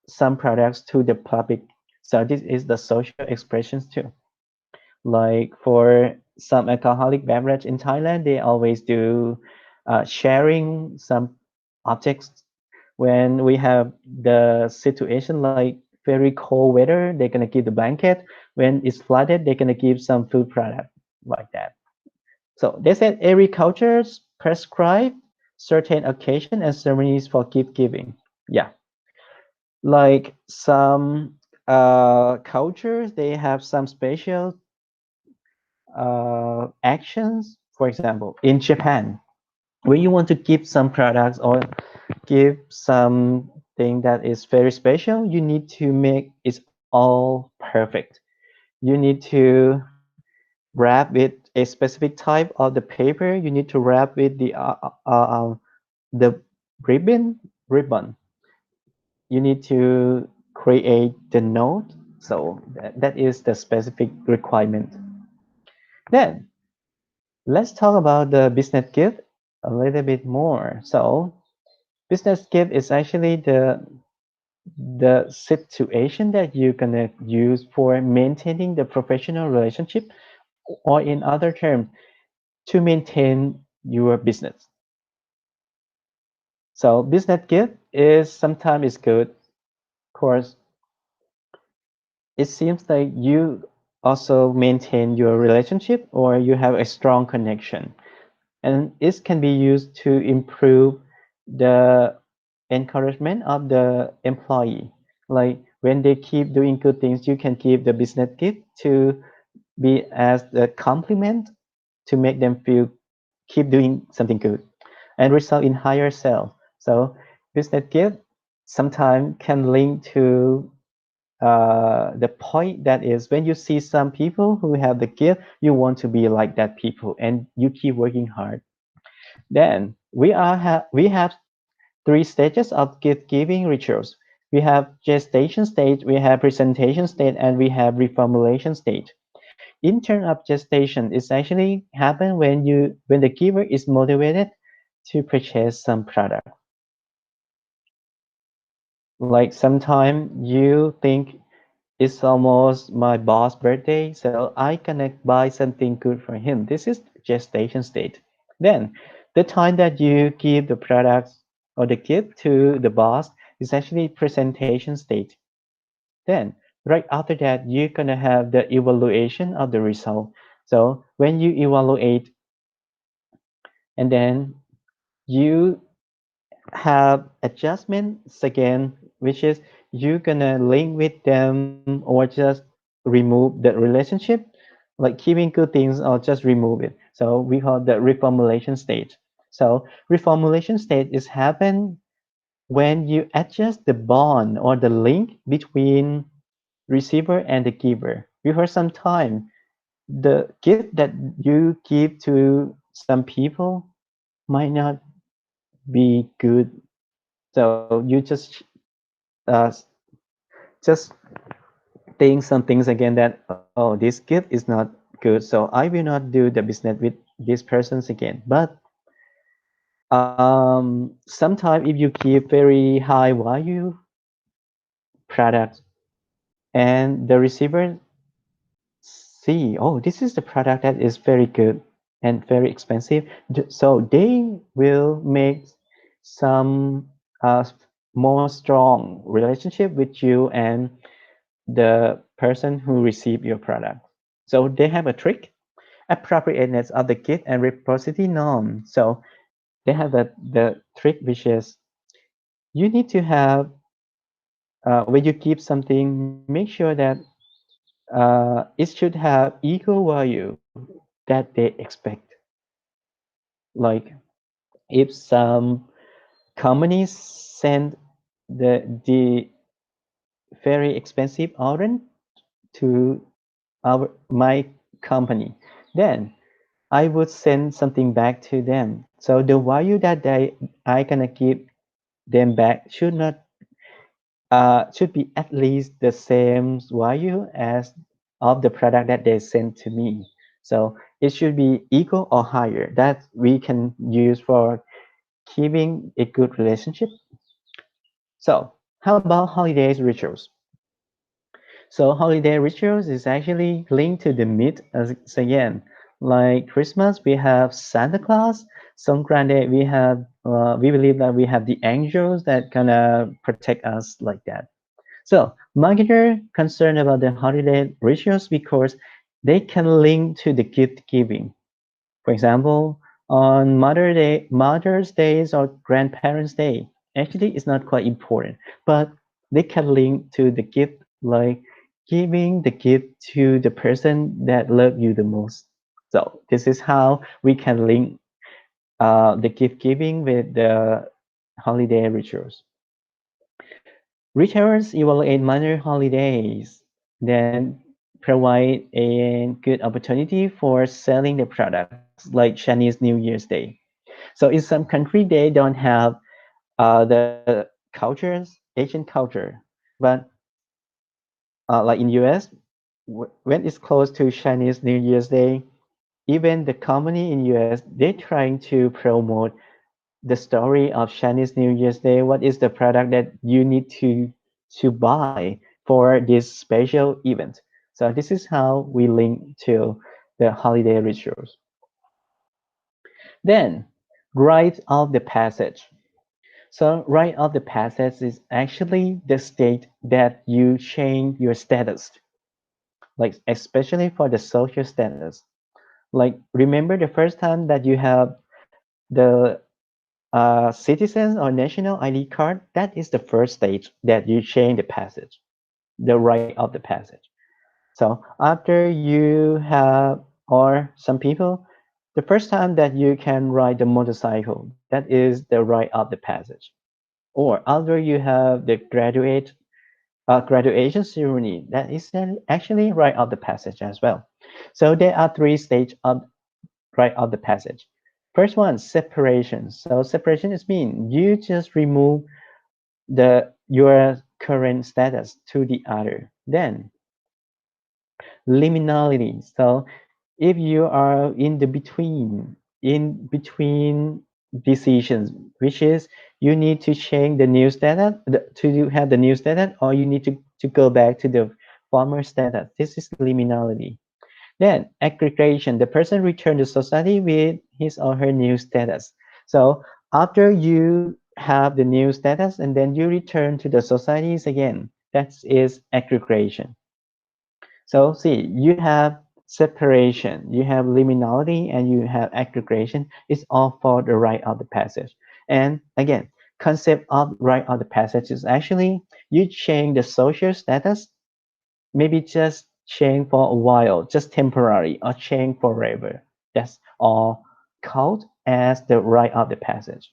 some products to the public. So this is the social expressions too. Like for some alcoholic beverage in Thailand, they always do sharing some objects when we have the situation like very cold weather. They're gonna give the blanket. When it's flooded, they're gonna give some food product like that. So they said every culture prescribe certain occasion and ceremonies for gift giving. Yeah, like some cultures, they have some special actions. For example, in Japan, when you want to give some products or give something that is very special, you need to make it all perfect. You need to wrap with a specific type of the paper. You need to wrap with the ribbon. You need to create the note. So that is the specific requirement. Then let's talk about the business gift a little bit more. So business gift is actually the situation that you're gonna use for maintaining the professional relationship, or in other terms, to maintain your business. So business gift is sometimes is good. Of course, it seems like you also maintain your relationship or you have a strong connection, and it can be used to improve the encouragement of the employee. Like when they keep doing good things, you can give the business gift to be as the compliment to make them feel keep doing something good and result in higher sales. So business gift sometimes can link to the point that is when you see some people who have the gift, you want to be like that people and you keep working hard. Then we have three stages of gift giving rituals. We have gestation stage, we have presentation stage, and we have reformulation stage. In terms of gestation, it's actually happen when the giver is motivated to purchase some product. Like sometime you think it's almost my boss' birthday, so I gonna buy something good for him. This is gestation state. Then the time that you give the products or the gift to the boss is actually presentation state. Then right after that, you're gonna have the evaluation of the result. So when you evaluate and then you have adjustments again, which is you're gonna link with them or just remove the relationship, like keeping good things or just remove it. So we call the reformulation stage. So reformulation stage is happen when you adjust the bond or the link between receiver and the giver. Because sometimes the gift that you give to some people might not be good. So you just think some things again that, oh, this gift is not good, so I will not do the business with these persons again. But sometimes if you give very high value product and the receiver see, oh, this is the product that is very good and very expensive, so they will make some more strong relationship with you and the person who received your product. So they have a trick, appropriateness of the gift and reciprocity norm. So they have the trick which is you need to have when you give something, make sure that it should have equal value that they expect. Like if some companies send the very expensive orange to our my company, then I would send something back to them. So the value that I gonna give them back should be at least the same value as of the product that they sent to me. So it should be equal or higher. That we can use for keeping a good relationship. So how about holidays rituals? So holiday rituals is actually linked to the myth as again. Like Christmas, we have Santa Claus. Songkrande, we believe that we have the angels that gonna protect us like that. So marketers concerned about the holiday rituals because they can link to the gift giving. For example, on Mother's Days or Grandparents' Day, actually it's not quite important, but they can link to the gift, like giving the gift to the person that love you the most. So this is how we can link the gift giving with the holiday rituals. Retailers evaluate minor holidays, then provide a good opportunity for selling the products like Chinese New Year's Day. So in some country they don't have the cultures, Asian culture, but like in US, when it's close to Chinese New Year's Day, even the company in US they're trying to promote the story of Chinese New Year's Day. What is the product that you need to buy for this special event? So this is how we link to the holiday rituals. Then, rite of the passage. So rite of the passage is actually the state that you change your status, like especially for the social status. Like remember the first time that you have the citizen or national ID card, that is the first stage that you change the passage, the rite of the passage. So after you have, or some people, the first time that you can ride the motorcycle, that is the rite of the passage. Or after you have the graduation ceremony, that is actually rite of the passage as well. So there are three stages of rite of the passage. First one, separation. So separation is mean you just remove the your current status to the other. Then liminality. So if you are in between decisions, which is you need to change the new status to have the new status, or you need to go back to the former status. This is liminality. Then aggregation, the person return to society with his or her new status. So after you have the new status and then you return to the societies again, that is aggregation. So see, you have separation, you have liminality, and you have aggregation. It's all for the rite of the passage. And again, concept of rite of the passage is actually you change the social status, maybe just change for a while, just temporary, or change forever. That's all called as the rite of the passage.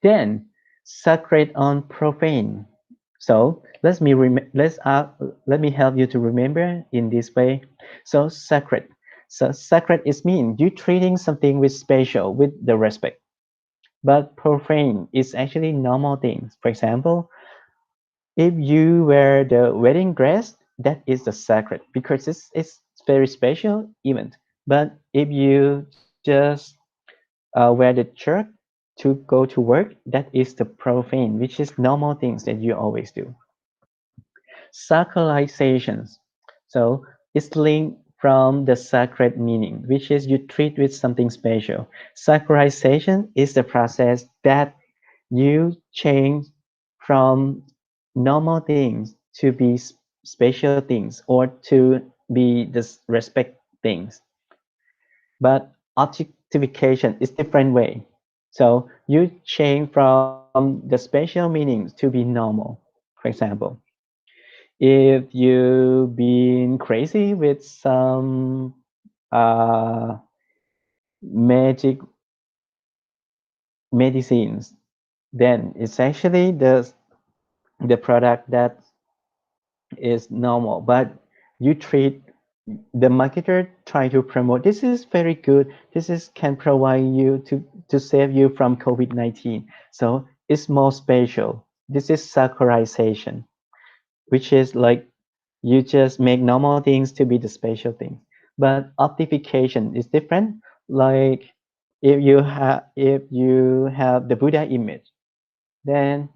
Then sacred on profane. So let me help you to remember in this way. So sacred. So sacred is mean you treating something with special with the respect. But profane is actually normal things. For example, if you wear the wedding dress, that is the sacred because it's very special event. But if you just wear the shirt to go to work, that is the profane, which is normal things that you always do. Sacralizations. So it's linked from the sacred meaning, which is you treat with something special. Sacralization is the process that you change from normal things to be special things or to be the respect things. But objectification is different way. So you change from the special meanings to be normal. For example, if you've been crazy with some uh, magic medicines, then it's actually the product that is normal, but you treat the marketer trying to promote this is very good. This is can provide you to save you from COVID-19. So it's more special. This is sacralization, which is like you just make normal things to be the special things. But optification is different. Like if you have the Buddha image, then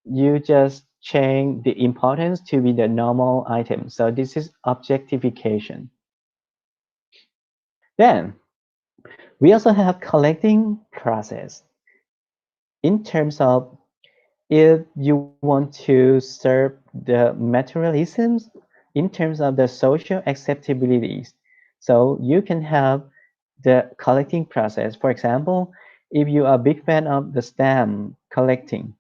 you just change the importance to be the normal item. So this is objectification. Then we also have collecting process in terms of if you want to serve the materialisms in terms of the social acceptabilities. So you can have the collecting process. For example, if you are a big fan of the stamp collecting,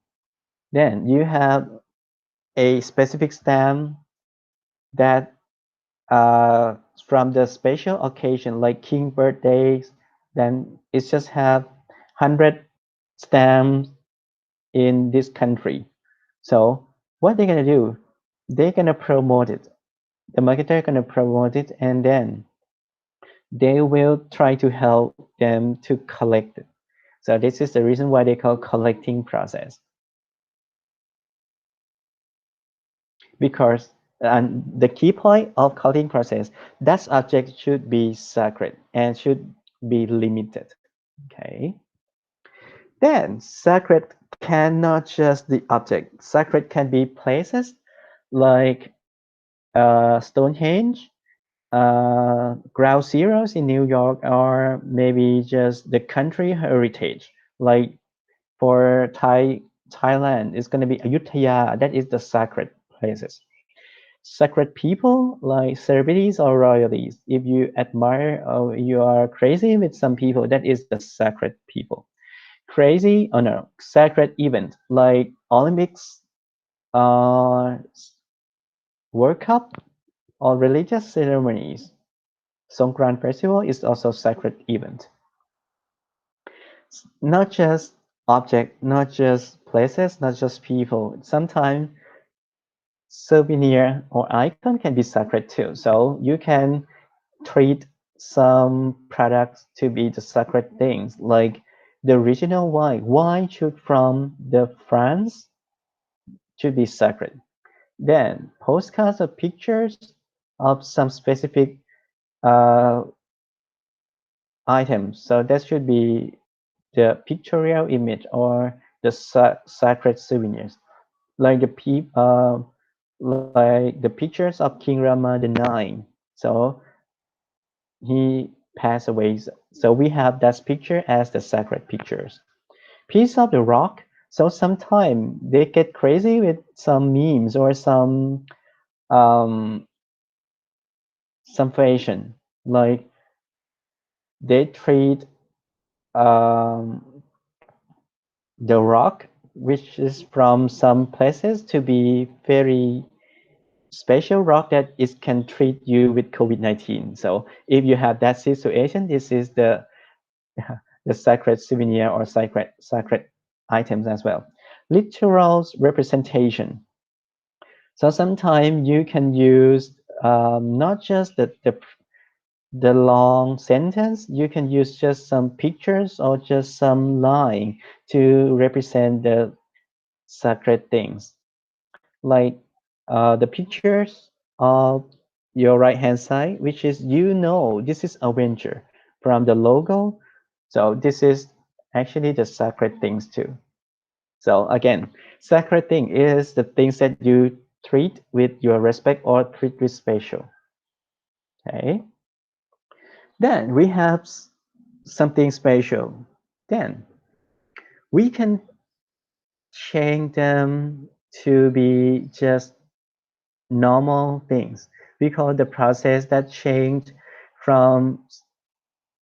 then you have a specific stamp that from the special occasion like king birthdays, then it's just have 100 stamps in this country. So what they're gonna do, they're gonna promote it. The marketer gonna promote it, and then they will try to help them to collect it. So this is the reason why they call collecting process, because and the key point of collecting process, that object should be sacred and should be limited. Okay. Then sacred cannot just the object. Sacred can be places like Stonehenge, ground zeros in New York, or maybe just the country heritage. Like for Thailand, it's going to be Ayutthaya. That is the sacred places. Sacred people like celebrities or royalties. If you admire or you are crazy with some people, that is the sacred people. Crazy, oh no, sacred event like Olympics, uh, World Cup, or religious ceremonies. Songkran festival is also sacred event. Not just object, not just places, not just people. Sometimes souvenir or icon can be sacred too. So you can treat some products to be the sacred things, like the original wine. Wine should from the France should be sacred. Then postcards or pictures of some specific uh, items. So that should be the pictorial image or the sacred souvenirs, like like the pictures of King Rama the Nine. So he passed away. So we have that picture as the sacred pictures. Piece of the rock. So sometimes they get crazy with some memes or um, some fashion. Like they treat um, the rock, which is from some places, to be very special rock that it can treat you with COVID-19. So if you have that situation, this is the the sacred souvenir or sacred items as well. Literal representation. So sometimes you can use not just the long sentence, you can use just some pictures or just some line to represent the sacred things. Like the pictures of your right hand side, which is this is Avenger from the logo. So this is actually the sacred things too. So again, sacred thing is the things that you treat with your respect or treat with special. Okay. Then we have something special. Then we can change them to be just normal things. We call the process that changed from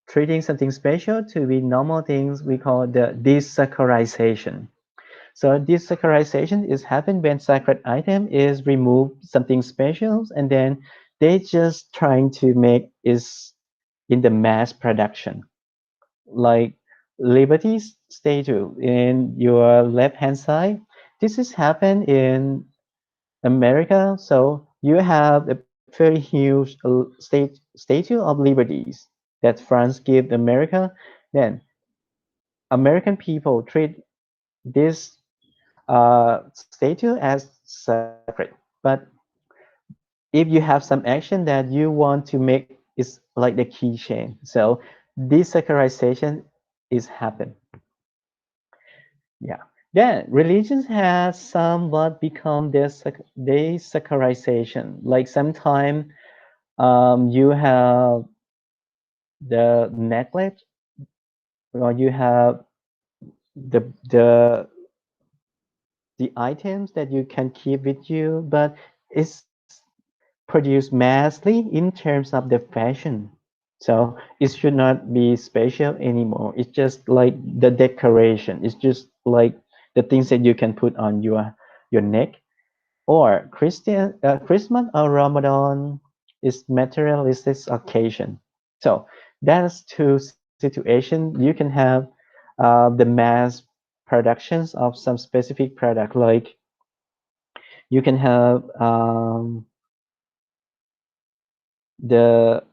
treating something special to be normal things. We call the desaccharization. So desaccharization is happen when sacred item is removed something special and then they just trying to make is in the mass production. Like Liberty statue in your left hand side. This has happened in America. So you have a very huge statue of liberties that France give America. Then American people treat this statue as sacred. But if you have some action that you want to make is like the keychain. So desacralization is happen. Yeah. Then religions has somewhat become desacralization. Like sometime you have the necklace or you have the the items that you can keep with you, but it's produced massively in terms of the fashion. So it should not be special anymore. It's just like the decoration. It's just like the things that you can put on your neck. Or Christmas or Ramadan is materialistic occasion. So that's two situations. You can have the mass productions of some specific product. Like you can have the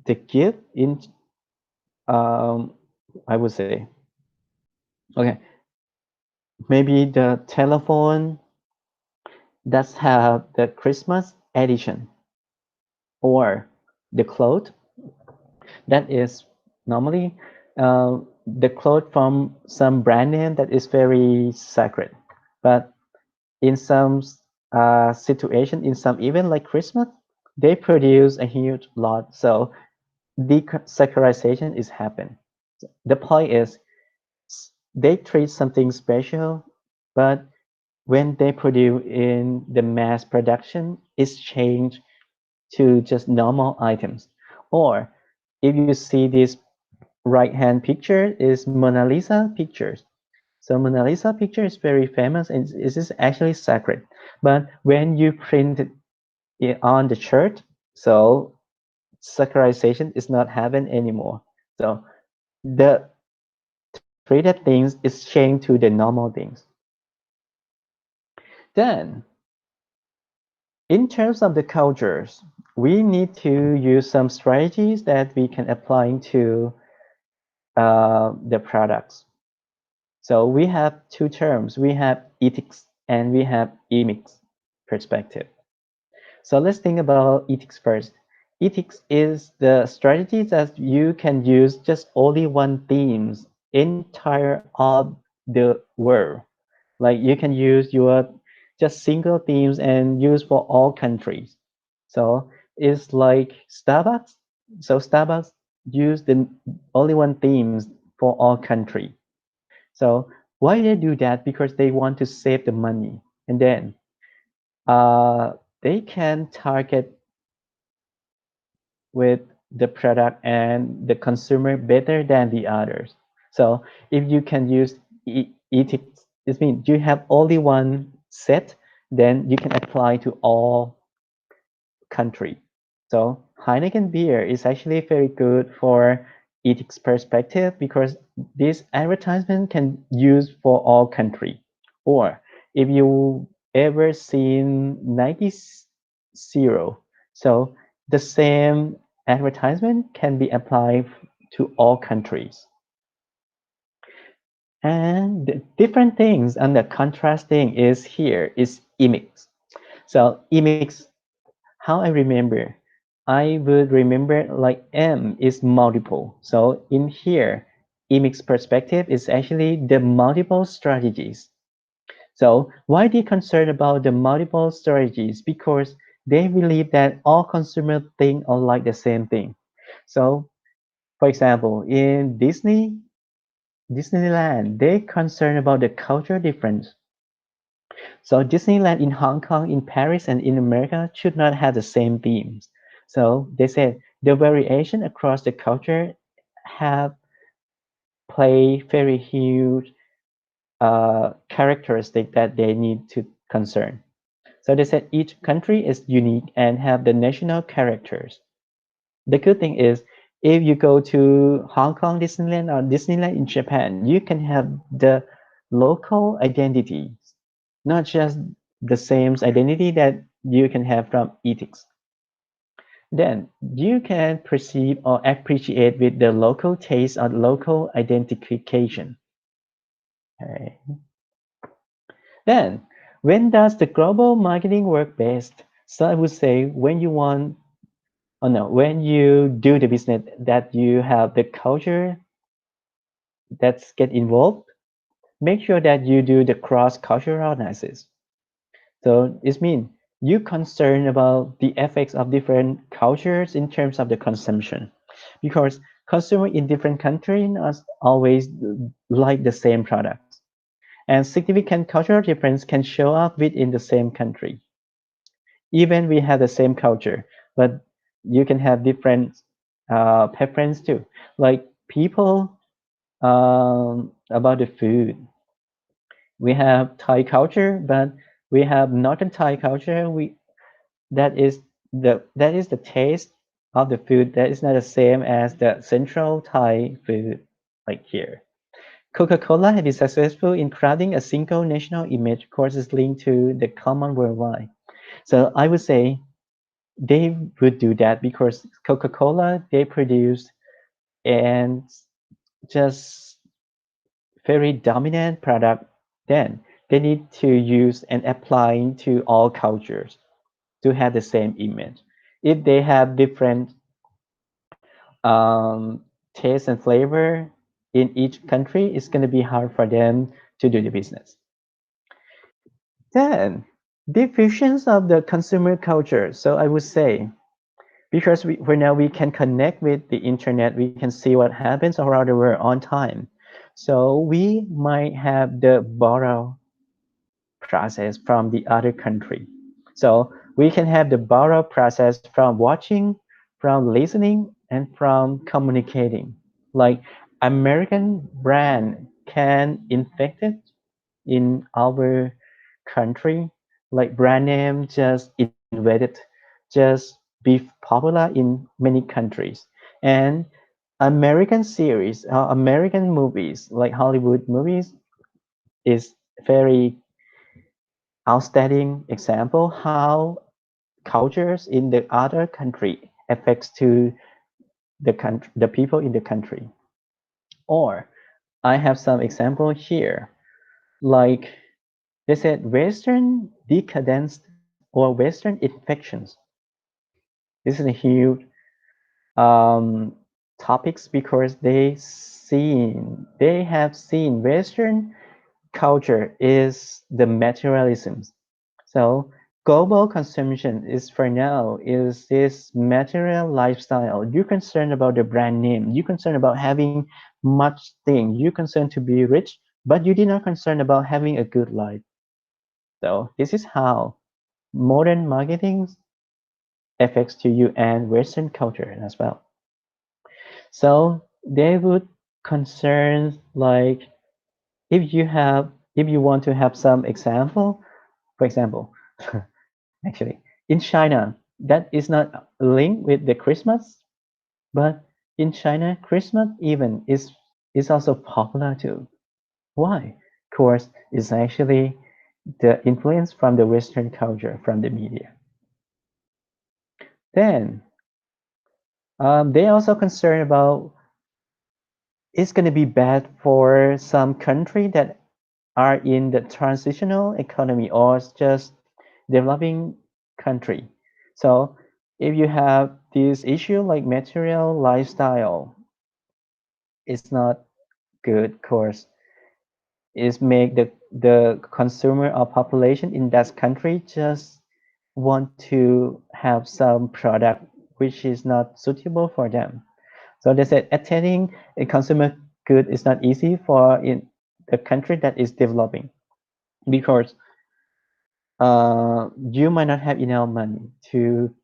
the gift in I would say okay, maybe the telephone does have the Christmas edition or the cloth that is normally the cloth from some brand name that is very sacred. But in some situation, in some event like Christmas, they produce a huge lot. So desacralization is happen. The point is they treat something special, but when they produce in the mass production, it's changed to just normal items. Or if you see this right hand picture is Mona Lisa pictures. So Mona Lisa picture is very famous and it is actually sacred. But when you print it on the shirt, so sacralization is not happen anymore. So the treated things is changed to the normal things. Then in terms of the cultures, we need to use some strategies that we can apply to the products. So we have two terms. We have ethics and we have emics perspective. So let's think about ethics first. Ethics is the strategy that you can use just only one themes entire of the world. Like you can use your just single themes and use for all countries. So it's like Starbucks. So Starbucks use the only one themes for all country. So why they do that? Because they want to save the money, and then uh, they can target with the product and the consumer better than the others. So if you can use ethics, it means you have only one set then you can apply to all country. So Heineken beer is actually very good for ethics perspective because this advertisement can use for all country. Or if you ever seen Nike Zero, so the same advertisement can be applied to all countries. And the different things and the contrasting is here is image. So image, how I remember, I would remember like M is multiple. So in here, image perspective is actually the multiple strategies. So why they concerned about the multiple strategies? Because they believe that all consumers think or like the same thing. So for example, in Disneyland, they concerned about the culture difference. So Disneyland in Hong Kong, in Paris, and in America should not have the same themes. So they said the variation across the culture have play very huge characteristic that they need to concern. So they said each country is unique and have the national characters. The good thing is if you go to Hong Kong Disneyland or Disneyland in Japan, you can have the local identities, not just the same identity that you can have from ethics. Then you can perceive or appreciate with the local taste or local identification. Okay. Then when does the global marketing work best? So I would say when you want, oh no, when you do the business that you have the culture that's get involved, make sure that you do the cross-cultural analysis. So it means you concern about the effects of different cultures in terms of the consumption, because consumer in different countries not always like the same products, and significant cultural difference can show up within the same country. Even we have the same culture, but you can have different preference too. Like people about the food, we have Thai culture, but we have northern Thai culture. We that is the taste of the food that is not the same as the central Thai food like here. Coca-Cola has been successful in crafting a single national image courses linked to the common worldwide. So I would say they would do that because Coca-Cola they produce and just very dominant product. Then they need to use and apply to all cultures to have the same image. If they have different taste and flavor in each country, it's going to be hard for them to do the business. Then diffusions of the consumer culture. So I would say because we now we can connect with the internet, we can see what happens around the world on time. So we might have the borrow process from the other country. So we can have the borrow process from watching, from listening, and from communicating. Like American brand can infect it in our country, like brand name just invented, just be popular in many countries. And American series, American movies, like Hollywood movies, is very outstanding example how cultures in the other country affects to the country, the people in the country. Or I have some example here, like they said Western decadence or Western infections. This is a huge um, topics because they have seen Western culture is the materialism. So global consumption is for now is this material lifestyle. You're concerned about the brand name. You're concerned about having much thing. You're concerned to be rich, but you did not concern about having a good life. So this is how modern marketing affects to you and Western culture as well. So they would concern like if you want to have some example, for example, Actually, in China, that is not linked with the Christmas, but in China, Christmas even is also popular too. Why? Of course, it's actually the influence from the Western culture, from the media. Then they also concerned about it's going to be bad for some country that are in the transitional economy or just developing country. So if you have this issue like material lifestyle, it's not good course. Is make the consumer or population in that country just want to have some product which is not suitable for them. So they said attaining a consumer good is not easy for in the country that is developing because you might not have enough money to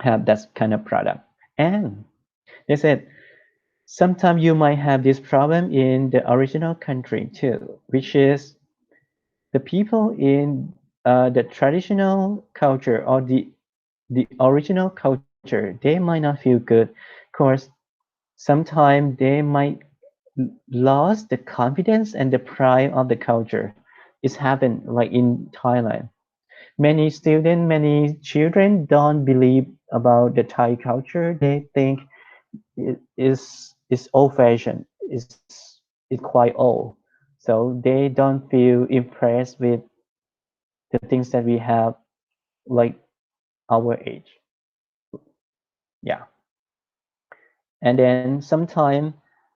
have that kind of product. And they said sometimes you might have this problem in the original country too, which is the people in the traditional culture or the original culture, they might not feel good. Of course, sometimes they might lose the confidence and the pride of the culture. It's happened like in Thailand. Many students, many children don't believe about the Thai culture. They think is old fashioned. It's quite old. So they don't feel impressed with the things that we have like our age. Yeah. And then sometimes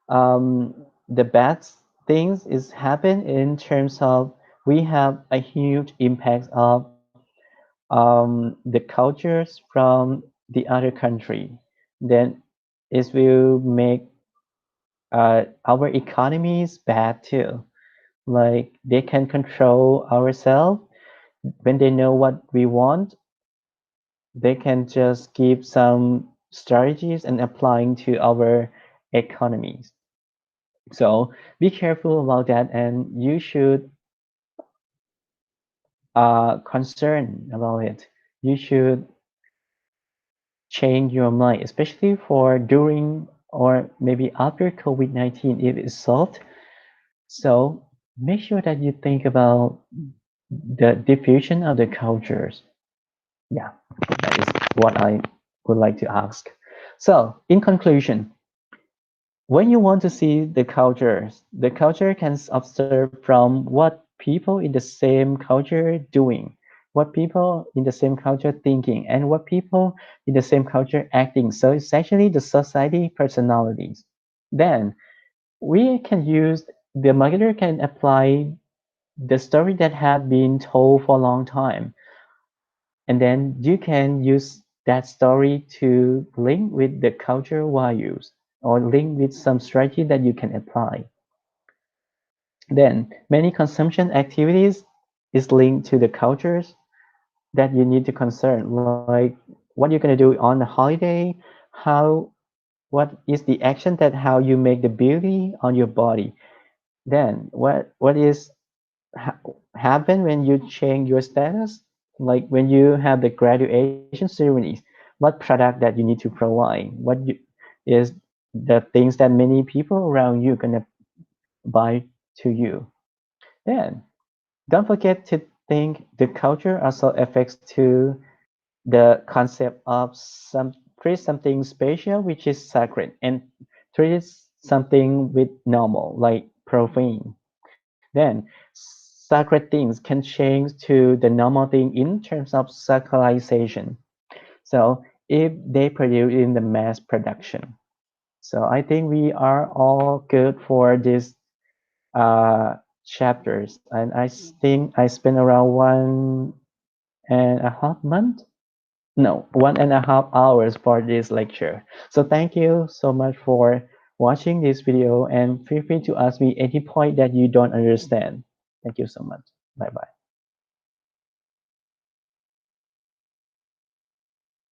the bad things is happen in terms of we have a huge impact of the cultures from the other country. Then it will make our economies bad too. Like they can control ourselves when they know what we want. They can just give some strategies and applying to our economies. So be careful about that, and you should concern about it. You should change your mind, especially for during or maybe after COVID-19 if it's solved. So make sure that you think about the diffusion of the cultures. Yeah, that is what I would like to ask. So in conclusion, when you want to see the culture can observe from what people in the same culture doing, what people in the same culture thinking, and what people in the same culture acting. So it's actually the society personalities. Then we can use the marketer can apply the story that have been told for a long time, and then you can use that story to link with the cultural values or link with some strategy that you can apply. Then many consumption activities is linked to the cultures that you need to concern, like what you're gonna do on the holiday, how what is the action that how you make the beauty on your body. Then what is ha- happen when you change your status, like when you have the graduation ceremonies, what product that you need to provide, is the things that many people around you gonna buy to you. Then don't forget to think the culture also affects to the concept of some treat something special which is sacred and treat something with normal like profane. Then sacred things can change to the normal thing in terms of sacralization. So if they produce in the mass production. So I think we are all good for this chapters. And I think I spent around 1.5 months. No, 1.5 hours for this lecture. So thank you so much for watching this video and feel free to ask me any point that you don't understand. Thank you so much. Bye bye.